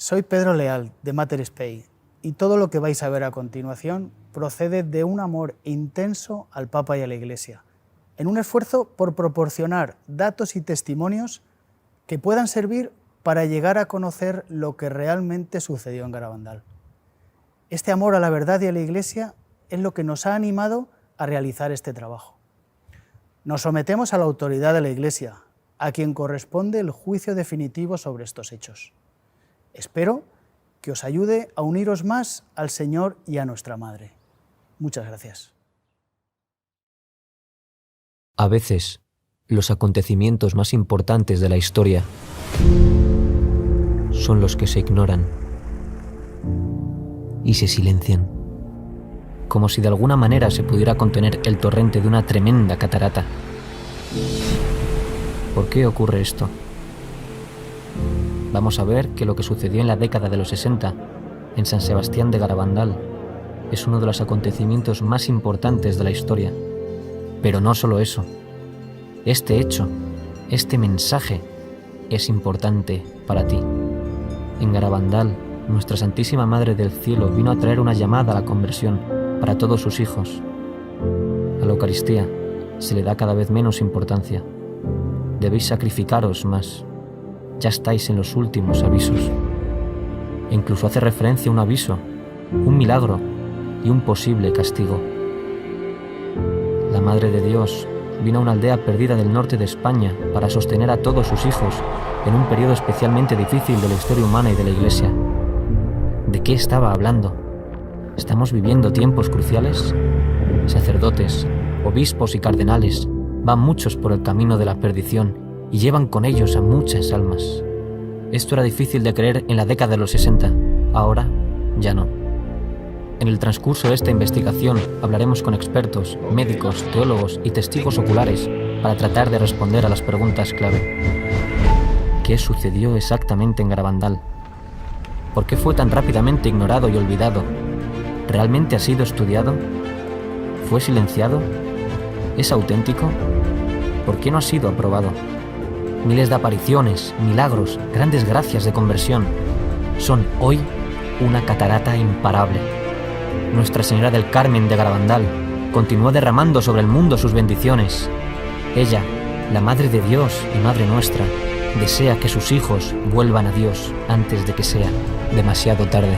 Soy Pedro Leal, de Mater Spei, y todo lo que vais a ver a continuación procede de un amor intenso al Papa y a la Iglesia, en un esfuerzo por proporcionar datos y testimonios que puedan servir para llegar a conocer lo que realmente sucedió en Garabandal. Este amor a la verdad y a la Iglesia es lo que nos ha animado a realizar este trabajo. Nos sometemos a la autoridad de la Iglesia, a quien corresponde el juicio definitivo sobre estos hechos. Espero que os ayude a uniros más al Señor y a nuestra Madre. Muchas gracias. A veces, los acontecimientos más importantes de la historia son los que se ignoran y se silencian, como si de alguna manera se pudiera contener el torrente de una tremenda catarata. ¿Por qué ocurre esto? Vamos a ver que lo que sucedió en la década de los 60 en San Sebastián de Garabandal es uno de los acontecimientos más importantes de la historia. Pero no solo eso. Este hecho, este mensaje, es importante para ti. En Garabandal, nuestra Santísima Madre del Cielo vino a traer una llamada a la conversión para todos sus hijos. A la Eucaristía se le da cada vez menos importancia. Debéis sacrificaros más. Ya estáis en los últimos avisos. E incluso hace referencia a un aviso, un milagro y un posible castigo. La Madre de Dios vino a una aldea perdida del norte de España para sostener a todos sus hijos en un periodo especialmente difícil de la historia humana y de la Iglesia. ¿De qué estaba hablando? ¿Estamos viviendo tiempos cruciales? Sacerdotes, obispos y cardenales van muchos por el camino de la perdición y llevan con ellos a muchas almas. Esto era difícil de creer en la década de los 60, ahora ya no. En el transcurso de esta investigación hablaremos con expertos, médicos, teólogos y testigos oculares para tratar de responder a las preguntas clave. ¿Qué sucedió exactamente en Garabandal? ¿Por qué fue tan rápidamente ignorado y olvidado? ¿Realmente ha sido estudiado? ¿Fue silenciado? ¿Es auténtico? ¿Por qué no ha sido aprobado? Miles de apariciones, milagros, grandes gracias de conversión son hoy una catarata imparable. Nuestra Señora del Carmen de Garabandal continuó derramando sobre el mundo sus bendiciones. Ella, la Madre de Dios y Madre nuestra, desea que sus hijos vuelvan a Dios antes de que sea demasiado tarde.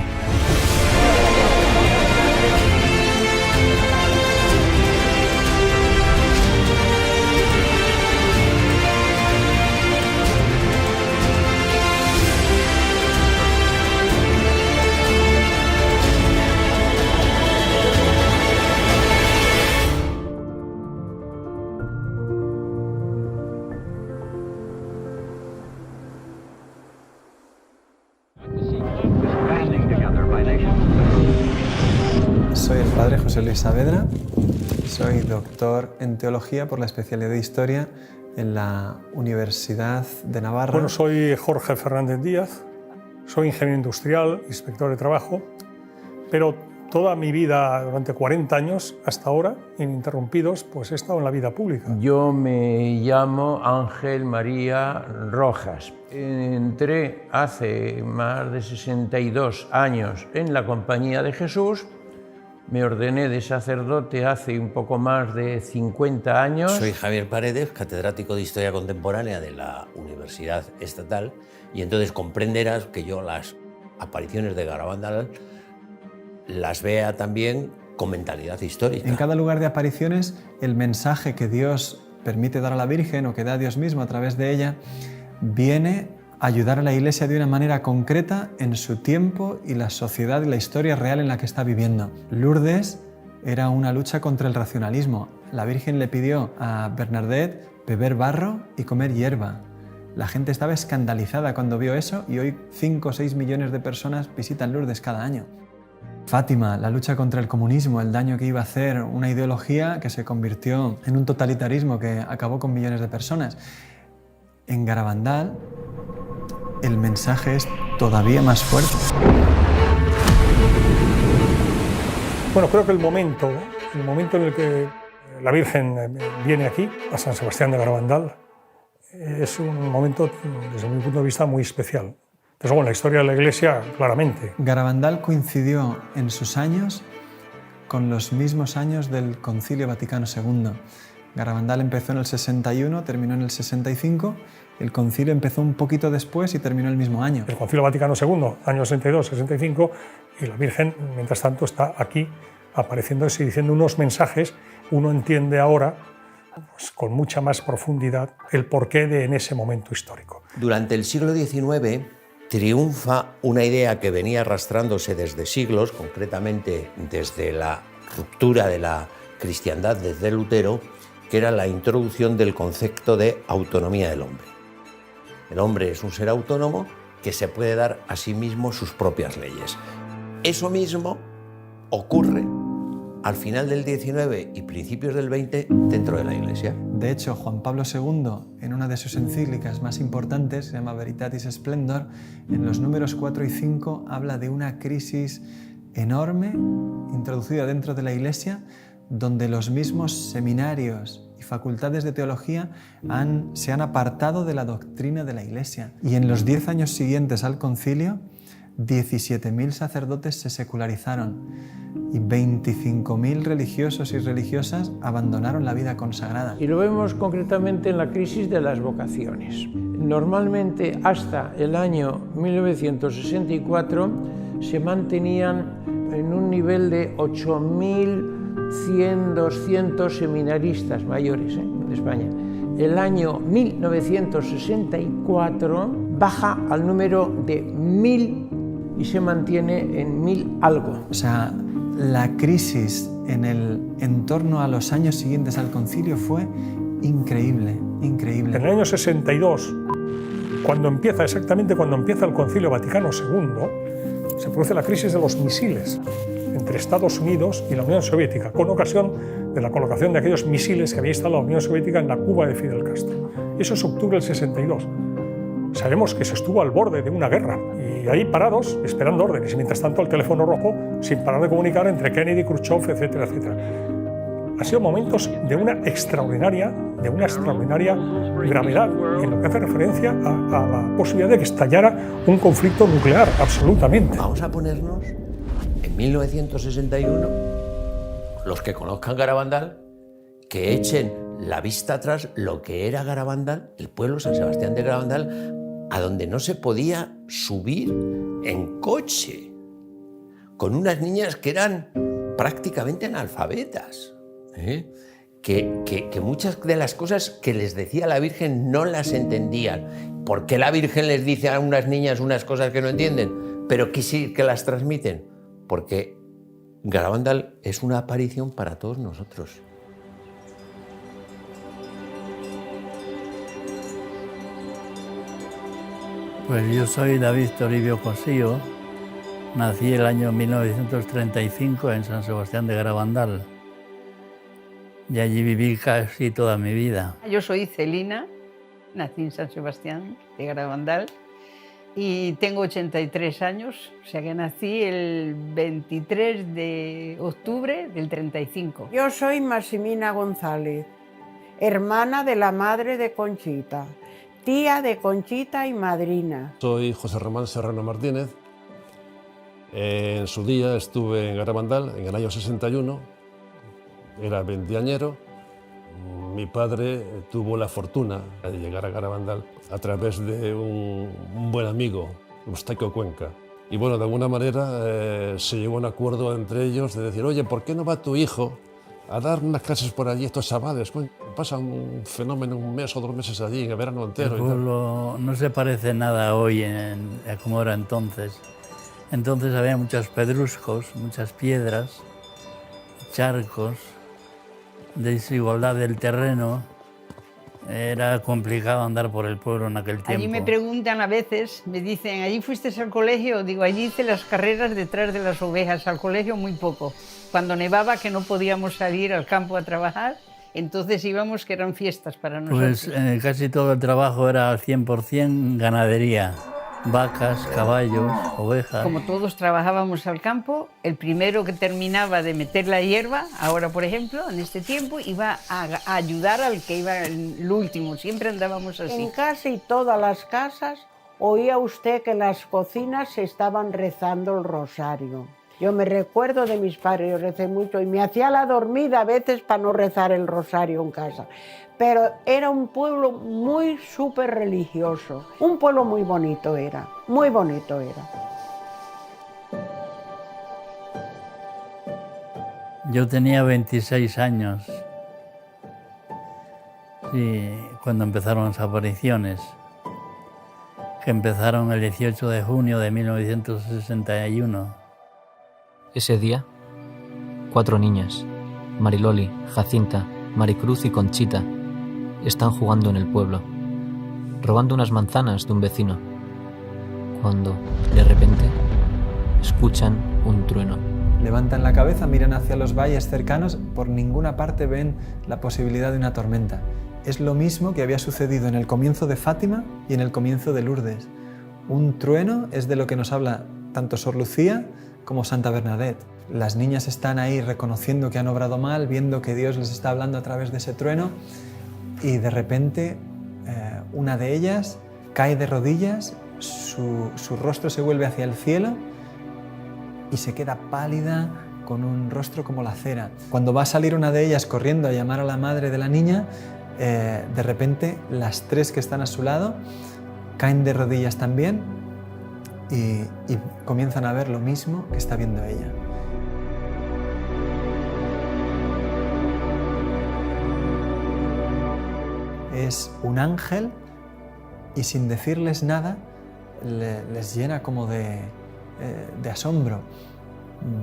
Soy el padre José Luis Saavedra, soy doctor en Teología por la especialidad de Historia en la Universidad de Navarra. Bueno, soy Jorge Fernández Díaz, soy ingeniero industrial, inspector de trabajo, pero toda mi vida, durante 40 años hasta ahora, ininterrumpidos, pues he estado en la vida pública. Yo me llamo Ángel María Rojas. Entré hace más de 62 años en la Compañía de Jesús. Me ordené de sacerdote hace un poco más de 50 años. Soy Javier Paredes, catedrático de Historia Contemporánea de la Universidad Estatal, y entonces comprenderás que yo las apariciones de Garabandal las vea también con mentalidad histórica. En cada lugar de apariciones, el mensaje que Dios permite dar a la Virgen o que da Dios mismo a través de ella viene a ayudar a la Iglesia de una manera concreta en su tiempo y la sociedad y la historia real en la que está viviendo. Lourdes era una lucha contra el racionalismo. La Virgen le pidió a Bernadette beber barro y comer hierba. La gente estaba escandalizada cuando vio eso y hoy 5 o 6 millones de personas visitan Lourdes cada año. Fátima, la lucha contra el comunismo, el daño que iba a hacer una ideología que se convirtió en un totalitarismo que acabó con millones de personas. En Garabandal, el mensaje es todavía más fuerte. Bueno, creo que el momento en el que la Virgen viene aquí, a San Sebastián de Garabandal, es un momento, desde mi punto de vista, muy especial. Entonces, bueno, la historia de la Iglesia, claramente. Garabandal coincidió en sus años con los mismos años del Concilio Vaticano II. Garabandal empezó en el 61, terminó en el 65, el concilio empezó un poquito después y terminó el mismo año. El Concilio Vaticano II, años 62, 65, y la Virgen, mientras tanto, está aquí apareciéndose y diciendo unos mensajes. Uno entiende ahora, pues, con mucha más profundidad, el porqué de en ese momento histórico. Durante el siglo XIX triunfa una idea que venía arrastrándose desde siglos, concretamente desde la ruptura de la cristiandad desde Lutero, que era la introducción del concepto de autonomía del hombre. El hombre es un ser autónomo que se puede dar a sí mismo sus propias leyes. Eso mismo ocurre al final del XIX y principios del XX dentro de la Iglesia. De hecho, Juan Pablo II, en una de sus encíclicas más importantes, se llama Veritatis Splendor, en los números 4 y 5 habla de una crisis enorme introducida dentro de la Iglesia, donde los mismos seminarios y facultades de teología se han apartado de la doctrina de la Iglesia. Y en los 10 años siguientes al concilio, 17.000 sacerdotes se secularizaron y 25.000 religiosos y religiosas abandonaron la vida consagrada. Y lo vemos concretamente en la crisis de las vocaciones. Normalmente hasta el año 1964 se mantenían en un nivel de 8.100, 200 seminaristas mayores de España. El año 1964 baja al número de 1.000 y se mantiene en 1.000 algo. O sea, la crisis en torno a los años siguientes al concilio fue increíble, increíble. En el año 62, exactamente cuando empieza el Concilio Vaticano II, se produce la crisis de los misiles entre Estados Unidos y la Unión Soviética, con ocasión de la colocación de aquellos misiles que había instalado la Unión Soviética en la Cuba de Fidel Castro. Eso es octubre del 62. Sabemos que se estuvo al borde de una guerra y ahí parados, esperando órdenes, y mientras tanto el teléfono rojo sin parar de comunicar entre Kennedy, Khrushchev, etcétera, etcétera. Han sido momentos de una extraordinaria gravedad en lo que hace referencia a la posibilidad de que estallara un conflicto nuclear, absolutamente. Vamos a ponernos en 1961, los que conozcan Garabandal, que echen la vista atrás lo que era Garabandal, el pueblo San Sebastián de Garabandal, a donde no se podía subir en coche, con unas niñas que eran prácticamente analfabetas, que muchas de las cosas que les decía la Virgen no las entendían. ¿Por qué la Virgen les dice a unas niñas unas cosas que no entienden, pero que sí que las transmiten? Porque Garabandal es una aparición para todos nosotros. Pues yo soy David Toribio Cosío, nací el año 1935 en San Sebastián de Garabandal y allí viví casi toda mi vida. Yo soy Celina, nací en San Sebastián de Garabandal y tengo 83 años, o sea que nací el 23 de octubre del 35. Yo soy Maximina González, hermana de la madre de Conchita, tía de Conchita y madrina. Soy José Román Serrano Martínez. En su día estuve en Garabandal en el año 61, era veinteañero. Mi padre tuvo la fortuna de llegar a Garabandal a través de un buen amigo, Eustaquio Cuenca. Y bueno, de alguna manera se llegó a un acuerdo entre ellos de decir, oye, ¿por qué no va tu hijo a dar unas clases por allí, estos chavales? Pasan un fenómeno, un mes o 2 meses allí, en el verano entero. El pueblo no se parece nada hoy a como era entonces. Entonces había muchos pedruscos, muchas piedras, charcos, desigualdad del terreno. Era complicado andar por el pueblo en aquel tiempo. Allí me preguntan a veces, me dicen, ¿allí fuiste al colegio? Digo, allí hice las carreras detrás de las ovejas, al colegio muy poco. Cuando nevaba, que no podíamos salir al campo a trabajar, entonces íbamos, que eran fiestas para nosotros. Pues casi todo el trabajo era al 100% ganadería. Vacas, caballos, ovejas. Como todos trabajábamos al campo, el primero que terminaba de meter la hierba, ahora por ejemplo, en este tiempo, iba a ayudar al que iba el último. Siempre andábamos así. En casi todas las casas oía usted que en las cocinas se estaban rezando el rosario. Yo me recuerdo de mis padres, yo recé mucho y me hacía la dormida a veces para no rezar el rosario en casa. Pero era un pueblo muy súper religioso, un pueblo muy bonito era, muy bonito era. Yo tenía 26 años y cuando empezaron las apariciones, que empezaron el 18 de junio de 1961. Ese día, 4 niñas, Mariloli, Jacinta, Maricruz y Conchita, están jugando en el pueblo, robando unas manzanas de un vecino, cuando, de repente, escuchan un trueno. Levantan la cabeza, miran hacia los valles cercanos, por ninguna parte ven la posibilidad de una tormenta. Es lo mismo que había sucedido en el comienzo de Fátima y en el comienzo de Lourdes. Un trueno es de lo que nos habla tanto Sor Lucía como Santa Bernadette. Las niñas están ahí reconociendo que han obrado mal, viendo que Dios les está hablando a través de ese trueno, y de repente una de ellas cae de rodillas, su rostro se vuelve hacia el cielo y se queda pálida, con un rostro como la cera. Cuando va a salir una de ellas corriendo a llamar a la madre de la niña, de repente las 3 que están a su lado caen de rodillas también y comienzan a ver lo mismo que está viendo ella. Es un ángel y sin decirles nada les llena como de asombro.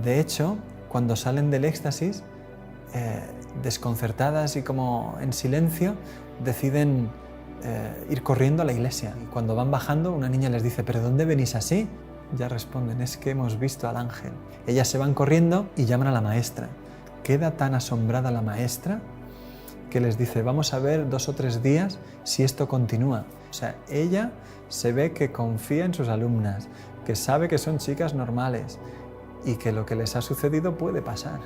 De hecho, cuando salen del éxtasis, desconcertadas y como en silencio, deciden ir corriendo a la iglesia. Y cuando van bajando, una niña les dice: ¿pero dónde venís así? Ya responden: es que hemos visto al ángel. Ellas se van corriendo y llaman a la maestra. Queda tan asombrada la maestra que les dice: vamos a ver 2 o 3 días si esto continúa. O sea, ella se ve que confía en sus alumnas, que sabe que son chicas normales y que lo que les ha sucedido puede pasar.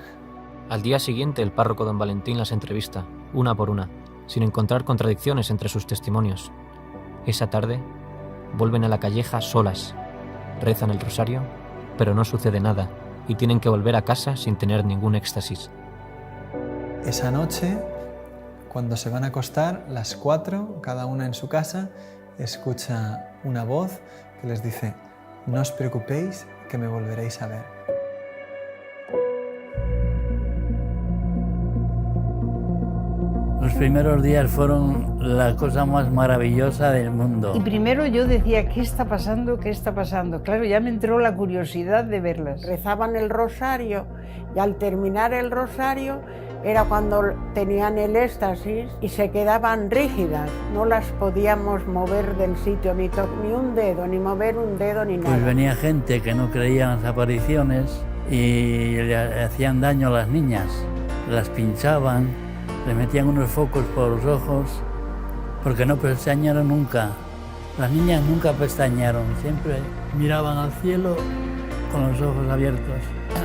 Al día siguiente, el párroco don Valentín las entrevista, una por una, sin encontrar contradicciones entre sus testimonios. Esa tarde, vuelven a la calleja solas, rezan el rosario, pero no sucede nada y tienen que volver a casa sin tener ningún éxtasis. Esa noche, cuando se van a acostar, las 4, cada una en su casa, escucha una voz que les dice: no os preocupéis, que me volveréis a ver. Los primeros días fueron la cosa más maravillosa del mundo. Y primero yo decía: ¿qué está pasando? ¿Qué está pasando? Claro, ya me entró la curiosidad de verlas. Rezaban el rosario y al terminar el rosario era cuando tenían el éxtasis y se quedaban rígidas. No las podíamos mover del sitio, ni un dedo, ni mover un dedo, ni nada. Pues venía gente que no creía en las apariciones y le hacían daño a las niñas. Las pinchaban, le metían unos focos por los ojos, porque no pestañearon nunca. Las niñas nunca pestañearon, siempre miraban al cielo con los ojos abiertos.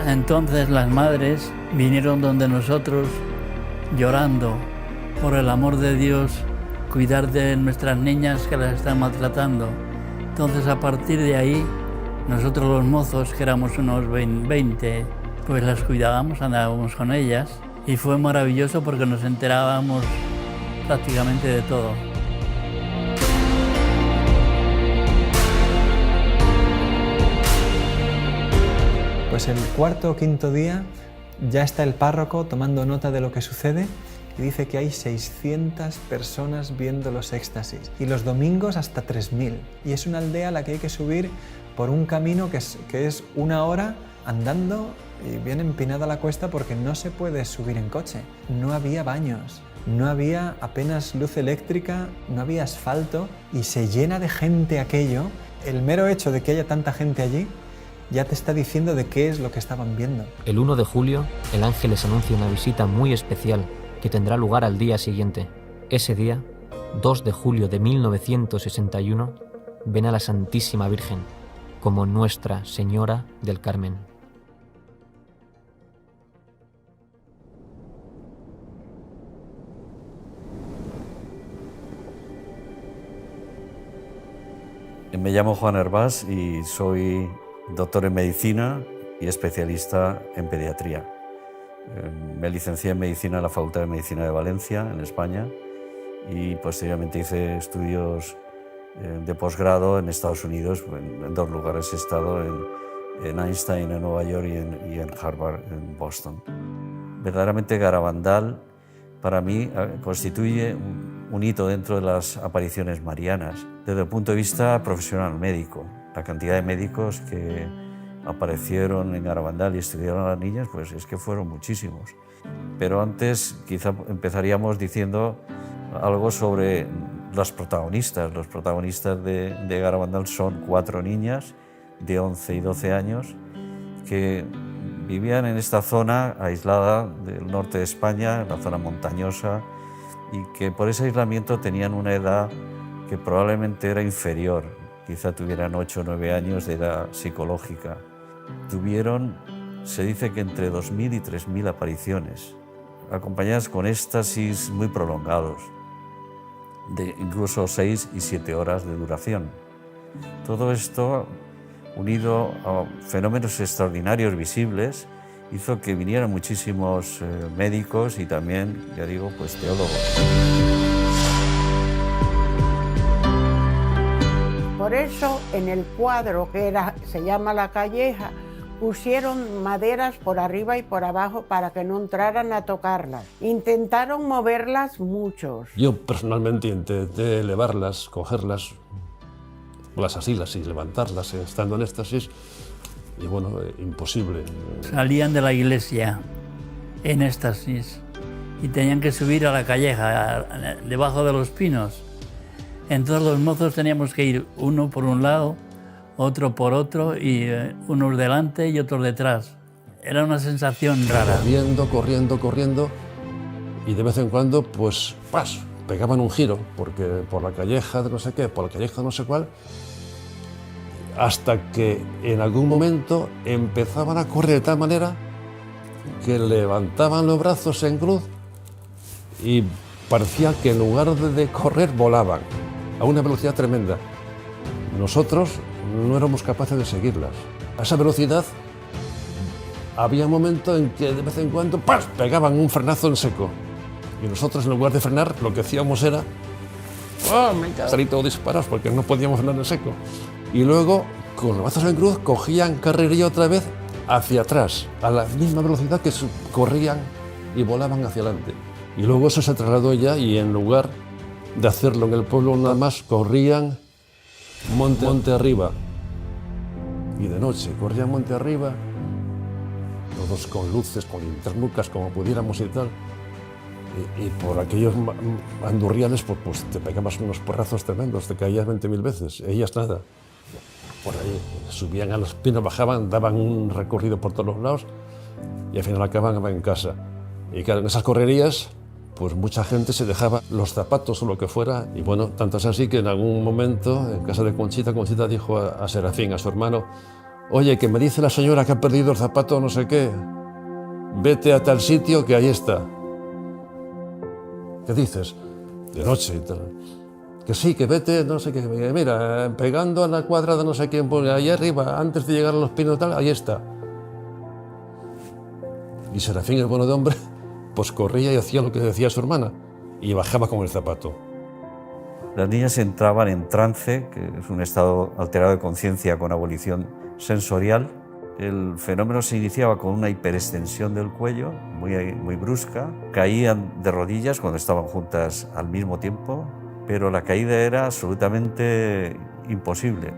Entonces las madres vinieron donde nosotros, llorando por el amor de Dios, cuidar de nuestras niñas que las están maltratando. Entonces, a partir de ahí, nosotros los mozos, que éramos unos 20, pues las cuidábamos, andábamos con ellas, y fue maravilloso porque nos enterábamos prácticamente de todo. Pues el 4º o 5º día ya está el párroco tomando nota de lo que sucede y dice que hay 600 personas viendo los éxtasis y los domingos hasta 3000. Y es una aldea a la que hay que subir por un camino que es 1 hora andando y bien empinada la cuesta porque no se puede subir en coche. No había baños, no había apenas luz eléctrica, no había asfalto y se llena de gente aquello. El mero hecho de que haya tanta gente allí ya te está diciendo de qué es lo que estaban viendo. El 1 de julio, el ángel les anuncia una visita muy especial que tendrá lugar al día siguiente. Ese día, 2 de julio de 1961, ven a la Santísima Virgen como Nuestra Señora del Carmen. Me llamo Juan Hervás y soy doctor en medicina y especialista en pediatría. Me licencié en medicina en la Facultad de Medicina de Valencia, en España, y posteriormente hice estudios de posgrado en Estados Unidos. En 2 lugares he estado, en Einstein, en Nueva York, y en Harvard, en Boston. Verdaderamente Garabandal para mí constituye un hito dentro de las apariciones marianas. Desde el punto de vista profesional médico, la cantidad de médicos que aparecieron en Garabandal y estudiaron a las niñas, pues es que fueron muchísimos. Pero antes quizá empezaríamos diciendo algo sobre los protagonistas. Los protagonistas de Garabandal son 4 niñas de 11 y 12 años que vivían en esta zona aislada del norte de España, en la zona montañosa, y que por ese aislamiento tenían una edad que probablemente era inferior, quizá tuvieran 8 o 9 años de edad psicológica. Tuvieron, se dice que entre 2.000 y 3.000 apariciones, acompañadas con éxtasis muy prolongados, de incluso 6 y 7 horas de duración. Todo esto, unido a fenómenos extraordinarios visibles, hizo que vinieran muchísimos médicos y también, ya digo, pues teólogos. Por eso en el cuadro se llama La Calleja, pusieron maderas por arriba y por abajo para que no entraran a tocarlas. Intentaron moverlas muchos. Yo personalmente intenté elevarlas, cogerlas, las asilas y levantarlas estando en éxtasis, y bueno, imposible. Salían de la iglesia en éxtasis y tenían que subir a la calleja, debajo de los pinos. Entonces los mozos teníamos que ir uno por un lado, otro por otro, y unos delante y otros detrás. Era una sensación rara. Corriendo, y de vez en cuando, pues, ¡pas!, pegaban un giro, porque por la calleja de no sé qué, por la calleja de no sé cuál, hasta que en algún momento empezaban a correr de tal manera que levantaban los brazos en cruz y parecía que en lugar de correr volaban a una velocidad tremenda. Nosotros no éramos capaces de seguirlas. A esa velocidad había un momento en que de vez en cuando ¡pas!, pegaban un frenazo en seco. Y nosotros, en lugar de frenar, lo que hacíamos era salir todos disparados porque no podíamos frenar en seco. Y luego, con los brazos en cruz, cogían carrerilla otra vez hacia atrás, a la misma velocidad que corrían y volaban hacia adelante. Y luego eso se trasladó ya, y en lugar de hacerlo en el pueblo nada más, corrían monte arriba. Y de noche corrían monte arriba, todos con luces, con linternucas, como pudiéramos y tal. Y por aquellos andurriales, pues te pegabas unos porrazos tremendos, te caías 20.000 veces. Ellas nada. Por ahí subían a los pinos, bajaban, daban un recorrido por todos los lados y al final acababan en casa. Y claro, en esas correrías, pues mucha gente se dejaba los zapatos o lo que fuera. Y bueno, tanto es así que en algún momento, en casa de Conchita, Conchita dijo a Serafín, a su hermano: oye, que me dice la señora que ha perdido el zapato no sé qué, vete a tal sitio que ahí está. ¿Qué dices? De noche y tal. Que sí, que vete, no sé qué, mira, pegando a la cuadra de no sé quién, pues ahí arriba, antes de llegar a los pinos tal, ahí está. Y Serafín, el bueno de hombre, pues corría y hacía lo que decía su hermana, y bajaba con el zapato. Las niñas entraban en trance, que es un estado alterado de conciencia con abolición sensorial. El fenómeno se iniciaba con una hiperextensión del cuello, muy brusca. Caían de rodillas cuando estaban juntas al mismo tiempo, pero la caída era absolutamente imposible.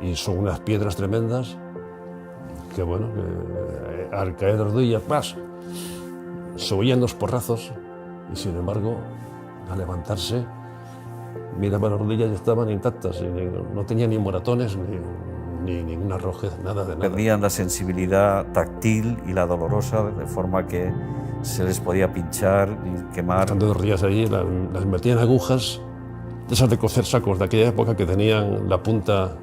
Y son unas piedras tremendas que, bueno, que al caer de rodillas, ¡pas!, se oían los porrazos y, sin embargo, al levantarse, miraba las rodillas y estaban intactas, y no tenían ni moratones ni ninguna rojez, nada de nada. Perdían la sensibilidad táctil y la dolorosa, de forma que se les podía pinchar y quemar. Estando 2 días allí, las metían agujas, de esas de coser sacos de aquella época, que tenían la punta,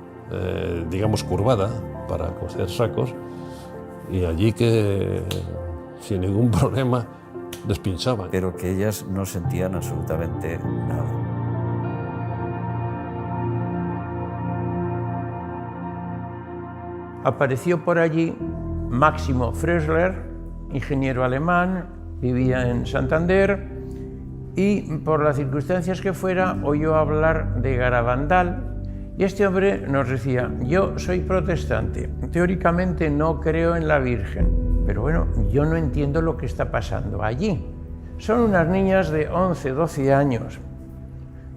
digamos, curvada para coser sacos, y allí que sin ningún problema les pinchaban. Pero que ellas no sentían absolutamente nada. apareció por allí Máximo Frösler, ingeniero alemán, vivía en Santander, y por las circunstancias que fuera oyó hablar de Garabandal, y este hombre nos decía: yo soy protestante, teóricamente no creo en la Virgen, pero bueno, yo no entiendo lo que está pasando allí. Son unas niñas de 11, 12 años,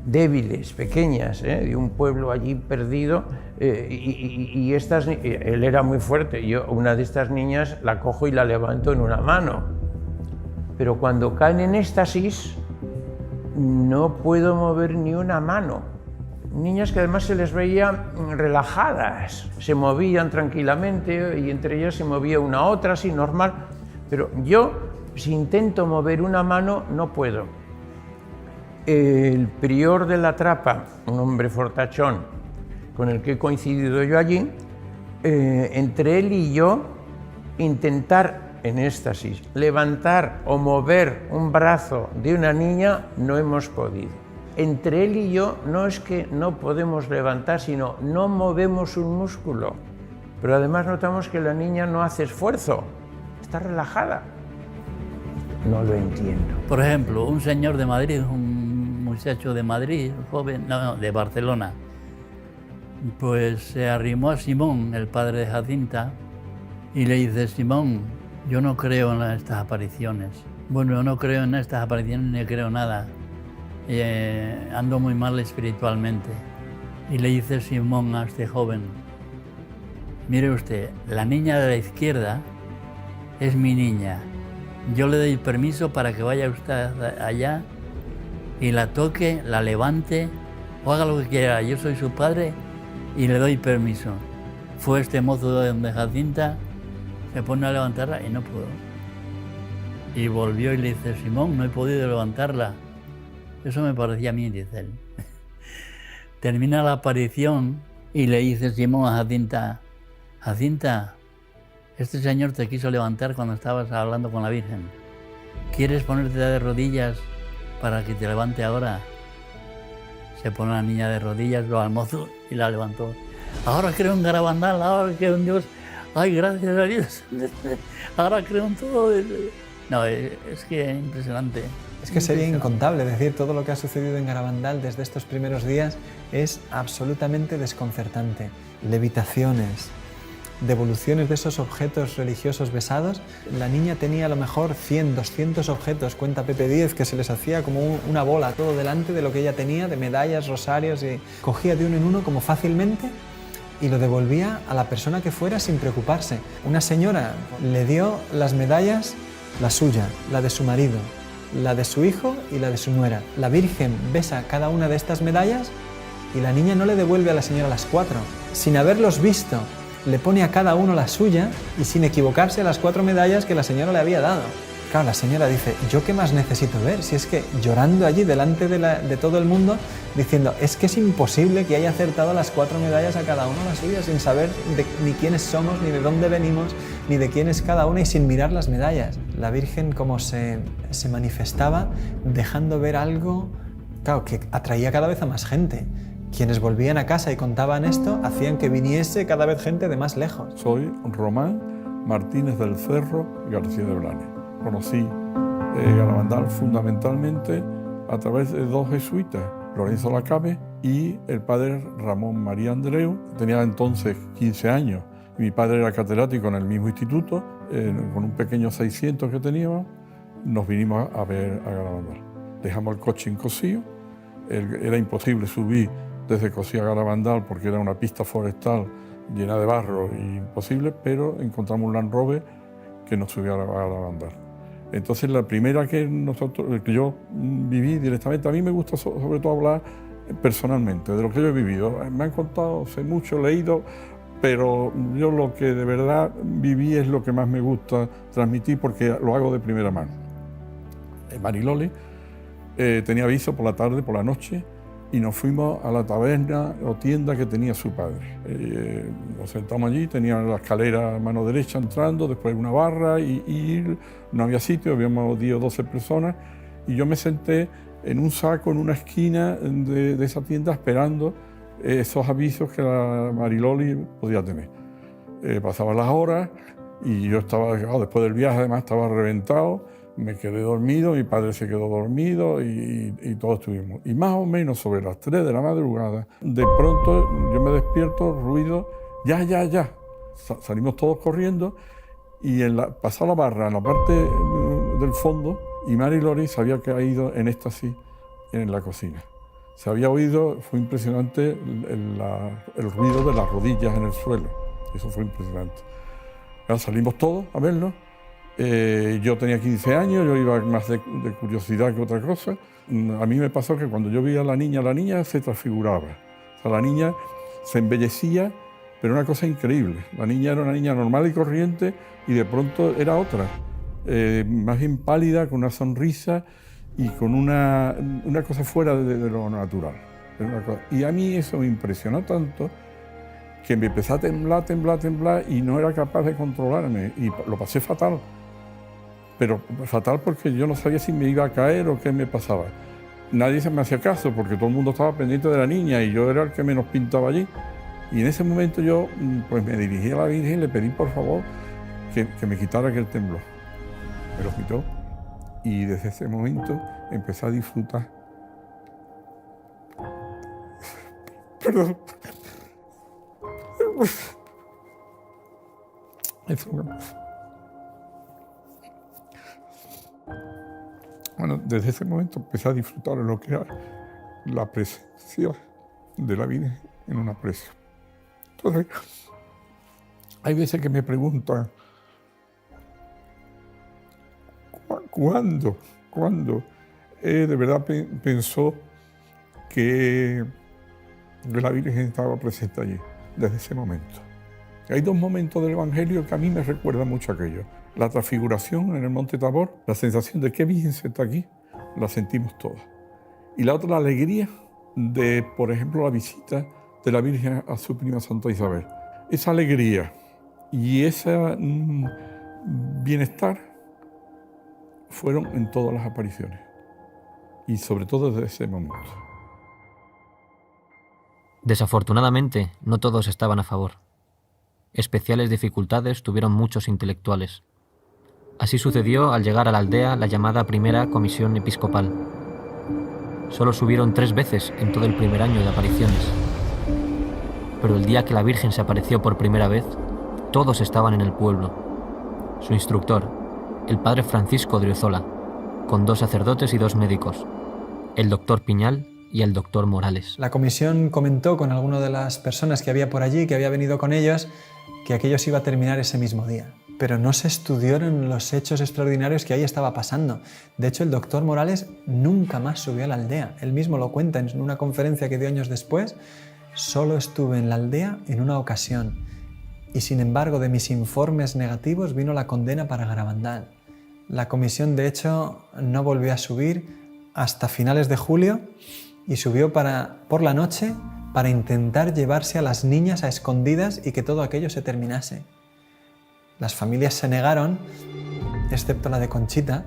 débiles, pequeñas, de un pueblo allí perdido, y él era muy fuerte. Yo una de estas niñas la cojo y la levanto en una mano, pero cuando caen en éxtasis no puedo mover ni una mano. Niñas que además se les veía relajadas, se movían tranquilamente y entre ellas se movía una a otra, así normal, pero yo, si intento mover una mano, no puedo. El prior de la Trapa, un hombre fortachón con el que he coincidido yo allí, entre él y yo intentar en éxtasis levantar o mover un brazo de una niña no hemos podido. Entre él y yo no es que no podemos levantar, sino no movemos un músculo. Pero además notamos que la niña no hace esfuerzo, está relajada. No lo entiendo. Por ejemplo, un señor de Madrid, un muchacho de Madrid, joven, no, de Barcelona, pues se arrimó a Simón, el padre de Jacinta, y le dice: Simón, yo no creo en estas apariciones. Bueno, yo no creo en estas apariciones ni creo nada. Ando muy mal espiritualmente. Y le dice Simón a este joven: mire usted, la niña de la izquierda es mi niña. Yo le doy permiso para que vaya usted allá y la toque, la levante o haga lo que quiera. Yo soy su padre y le doy permiso. Fue este mozo de Jacinta, se pone a levantarla y no pudo. Y volvió y le dice: Simón, no he podido levantarla. Eso me parecía a mí, dice él. Termina la aparición y le dice Simón a Jacinta: Jacinta, este señor te quiso levantar cuando estabas hablando con la Virgen. ¿Quieres ponerte de rodillas para que te levante ahora? Se pone la niña de rodillas, lo al mozo y la levantó. Ahora creo en Garabandal, ahora creo en Dios. Ay, gracias a Dios. Ahora creo en todo. No, es que es impresionante. Es que sería incontable decir todo lo que ha sucedido en Garabandal desde estos primeros días. Es absolutamente desconcertante. Levitaciones, devoluciones de esos objetos religiosos besados. La niña tenía a lo mejor 100, 200 objetos, cuenta Pepe Díez, que se les hacía como una bola todo delante de lo que ella tenía, de medallas, rosarios, y cogía de uno en uno como fácilmente y lo devolvía a la persona que fuera sin preocuparse. Una señora le dio las medallas, la suya, la de su marido, la de su hijo y la de su nuera. La Virgen besa cada una de estas medallas y la niña no le devuelve a la señora las 4. Sin haberlos visto, le pone a cada uno la suya y sin equivocarse a las 4 medallas que la señora le había dado. Claro, la señora dice: ¿yo qué más necesito ver? Si es que llorando allí delante de todo el mundo, diciendo: es que es imposible que haya acertado las 4 medallas a cada uno la suya, sin saber ni quiénes somos, ni de dónde venimos, ni de quién es cada una, y sin mirar las medallas. La Virgen como se manifestaba dejando ver algo, claro, que atraía cada vez a más gente. Quienes volvían a casa y contaban esto hacían que viniese cada vez gente de más lejos. Soy Román Martínez del Cerro García de Blanes. Conocí Garabandal fundamentalmente a través de 2 jesuitas, Lorenzo Lacabe y el padre Ramón María Andreu. Tenía entonces 15 años. Mi padre era catedrático en el mismo instituto, con un pequeño 600 que teníamos, nos vinimos a ver a Garabandal. Dejamos el coche en Cosío, era imposible subir desde Cosío a Garabandal porque era una pista forestal llena de barro y imposible, pero encontramos un Land Rover que nos subió a Garabandal. Entonces la primera que yo viví directamente, a mí me gusta sobre todo hablar personalmente de lo que yo he vivido. Me han contado, sé mucho, leído, pero yo lo que de verdad viví es lo que más me gusta transmitir porque lo hago de primera mano. Mariloli tenía aviso por la tarde, por la noche, y nos fuimos a la taberna o tienda que tenía su padre. Nos sentamos allí, tenía la escalera a mano derecha entrando, después una barra y no había sitio, habíamos 10 o 12 personas, y yo me senté en un saco en una esquina de esa tienda esperando esos avisos que la Mariloli podía tener. pasaban las horas y yo estaba, después del viaje además estaba reventado, me quedé dormido, mi padre se quedó dormido y todos estuvimos. Y más o menos sobre las 3 de la madrugada, de pronto yo me despierto, ruido, ya. Salimos todos corriendo y pasó la barra, en la parte del fondo, y Mari Lori se había caído en éxtasis en la cocina. Se había oído, fue impresionante el ruido de las rodillas en el suelo. Eso fue impresionante. Ya salimos todos a verlo. Yo tenía 15 años, yo iba más de curiosidad que otra cosa. A mí me pasó que cuando yo vi a la niña se transfiguraba. O sea, la niña se embellecía, pero una cosa increíble. La niña era una niña normal y corriente y de pronto era otra. Más bien pálida, con una sonrisa y con una cosa fuera de lo natural. Y a mí eso me impresionó tanto que me empecé a temblar y no era capaz de controlarme y lo pasé fatal. Pero fatal porque yo no sabía si me iba a caer o qué me pasaba. Nadie se me hacía caso porque todo el mundo estaba pendiente de la niña y yo era el que menos pintaba allí. Y en ese momento yo pues me dirigí a la Virgen y le pedí por favor que me quitara aquel temblor. Me lo quitó y desde ese momento empecé a disfrutar. Perdón. Bueno, desde ese momento empecé a disfrutar de lo que era la presencia de la Virgen en una presa. Entonces, hay veces que me preguntan, ¿cuándo de verdad pensó que la Virgen estaba presente allí? Desde ese momento. Hay 2 momentos del Evangelio que a mí me recuerdan mucho aquello. La transfiguración en el Monte Tabor, la sensación de que Virgen está aquí, la sentimos todas. Y la otra, la alegría de, por ejemplo, la visita de la Virgen a su prima Santa Isabel. Esa alegría y ese bienestar fueron en todas las apariciones. Y sobre todo desde ese momento. Desafortunadamente, no todos estaban a favor. Especiales dificultades tuvieron muchos intelectuales. Así sucedió al llegar a la aldea la llamada Primera Comisión Episcopal. Solo subieron 3 veces en todo el primer año de apariciones. Pero el día que la Virgen se apareció por primera vez, todos estaban en el pueblo. Su instructor, el padre Francisco de Oriozola, con 2 sacerdotes y 2 médicos, el doctor Piñal y el doctor Morales. La comisión comentó con alguna de las personas que había por allí, que había venido con ellos, que aquello se iba a terminar ese mismo día. Pero no se estudiaron los hechos extraordinarios que ahí estaba pasando. De hecho, el doctor Morales nunca más subió a la aldea. Él mismo lo cuenta en una conferencia que dio años después. Solo estuve en la aldea en una ocasión. Y sin embargo, de mis informes negativos vino la condena para Garabandal. La comisión, de hecho, no volvió a subir hasta finales de julio y subió por la noche para intentar llevarse a las niñas a escondidas y que todo aquello se terminase. Las familias se negaron, excepto la de Conchita.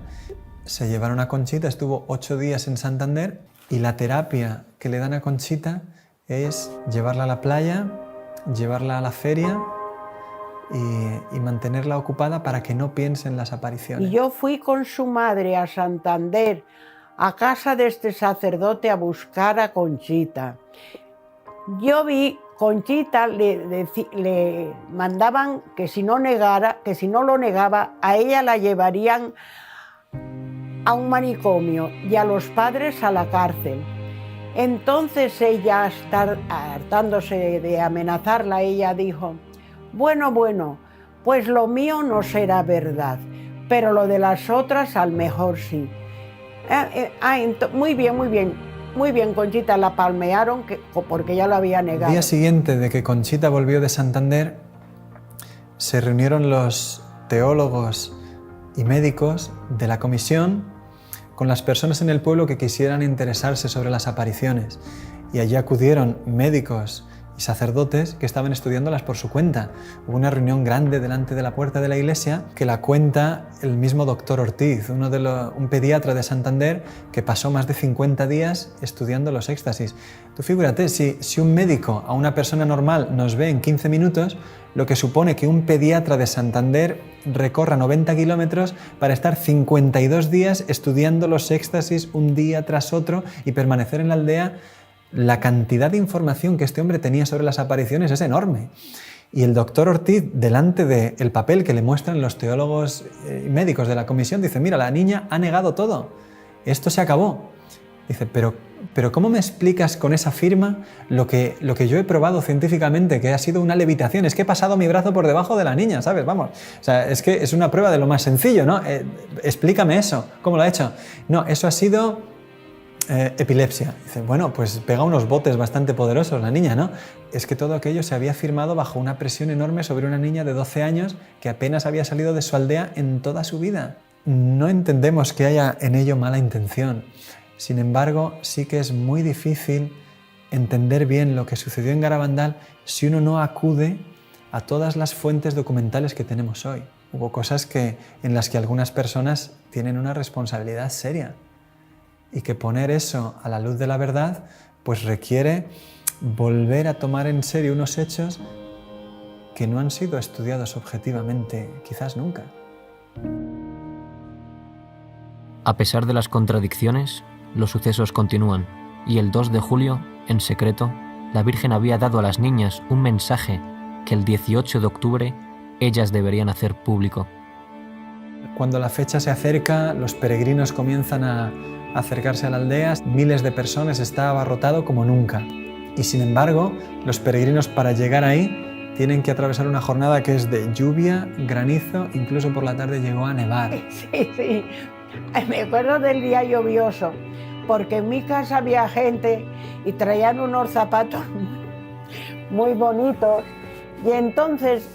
Se llevaron a Conchita, estuvo 8 días en Santander y la terapia que le dan a Conchita es llevarla a la playa, llevarla a la feria y mantenerla ocupada para que no piense en las apariciones. Y yo fui con su madre a Santander, a casa de este sacerdote, a buscar a Conchita. Yo vi, Conchita le mandaban que si no lo negaba, a ella la llevarían a un manicomio y a los padres a la cárcel. Entonces ella, hartándose de amenazarla, ella dijo, bueno, pues lo mío no será verdad, pero lo de las otras al mejor sí. Muy bien, Conchita, la palmearon porque ya lo había negado. El día siguiente de que Conchita volvió de Santander, se reunieron los teólogos y médicos de la comisión con las personas en el pueblo que quisieran interesarse sobre las apariciones. Y allí acudieron médicos y sacerdotes que estaban estudiándolas por su cuenta. Hubo una reunión grande delante de la puerta de la iglesia que la cuenta el mismo doctor Ortiz, un pediatra de Santander que pasó más de 50 días estudiando los éxtasis. Tú figúrate, si un médico a una persona normal nos ve en 15 minutos, lo que supone que un pediatra de Santander recorra 90 kilómetros para estar 52 días estudiando los éxtasis un día tras otro y permanecer en la aldea. La cantidad de información que este hombre tenía sobre las apariciones es enorme. Y el doctor Ortiz, delante del papel que le muestran los teólogos y médicos de la comisión, dice, mira, la niña ha negado todo, esto se acabó. Dice, pero ¿cómo me explicas con esa firma lo que yo he probado científicamente, que ha sido una levitación? Es que he pasado mi brazo por debajo de la niña, ¿sabes? Vamos, o sea, es que es una prueba de lo más sencillo, ¿no? Explícame eso, ¿cómo lo ha hecho? No, eso ha sido epilepsia. Dice, bueno, pues pega unos botes bastante poderosos la niña, ¿no? Es que todo aquello se había firmado bajo una presión enorme sobre una niña de 12 años que apenas había salido de su aldea en toda su vida. No entendemos que haya en ello mala intención. Sin embargo, sí que es muy difícil entender bien lo que sucedió en Garabandal si uno no acude a todas las fuentes documentales que tenemos hoy. Hubo cosas en las que algunas personas tienen una responsabilidad seria y que poner eso a la luz de la verdad pues requiere volver a tomar en serio unos hechos que no han sido estudiados objetivamente quizás nunca. A pesar de las contradicciones, los sucesos continúan, y el 2 de julio, en secreto, la Virgen había dado a las niñas un mensaje que el 18 de octubre ellas deberían hacer público. Cuando la fecha se acerca, los peregrinos comienzan a acercarse a la aldea, miles de personas, está abarrotado como nunca. Y sin embargo, los peregrinos para llegar ahí tienen que atravesar una jornada que es de lluvia, granizo, incluso por la tarde llegó a nevar. Sí. Me acuerdo del día lluvioso, porque en mi casa había gente y traían unos zapatos muy bonitos y entonces,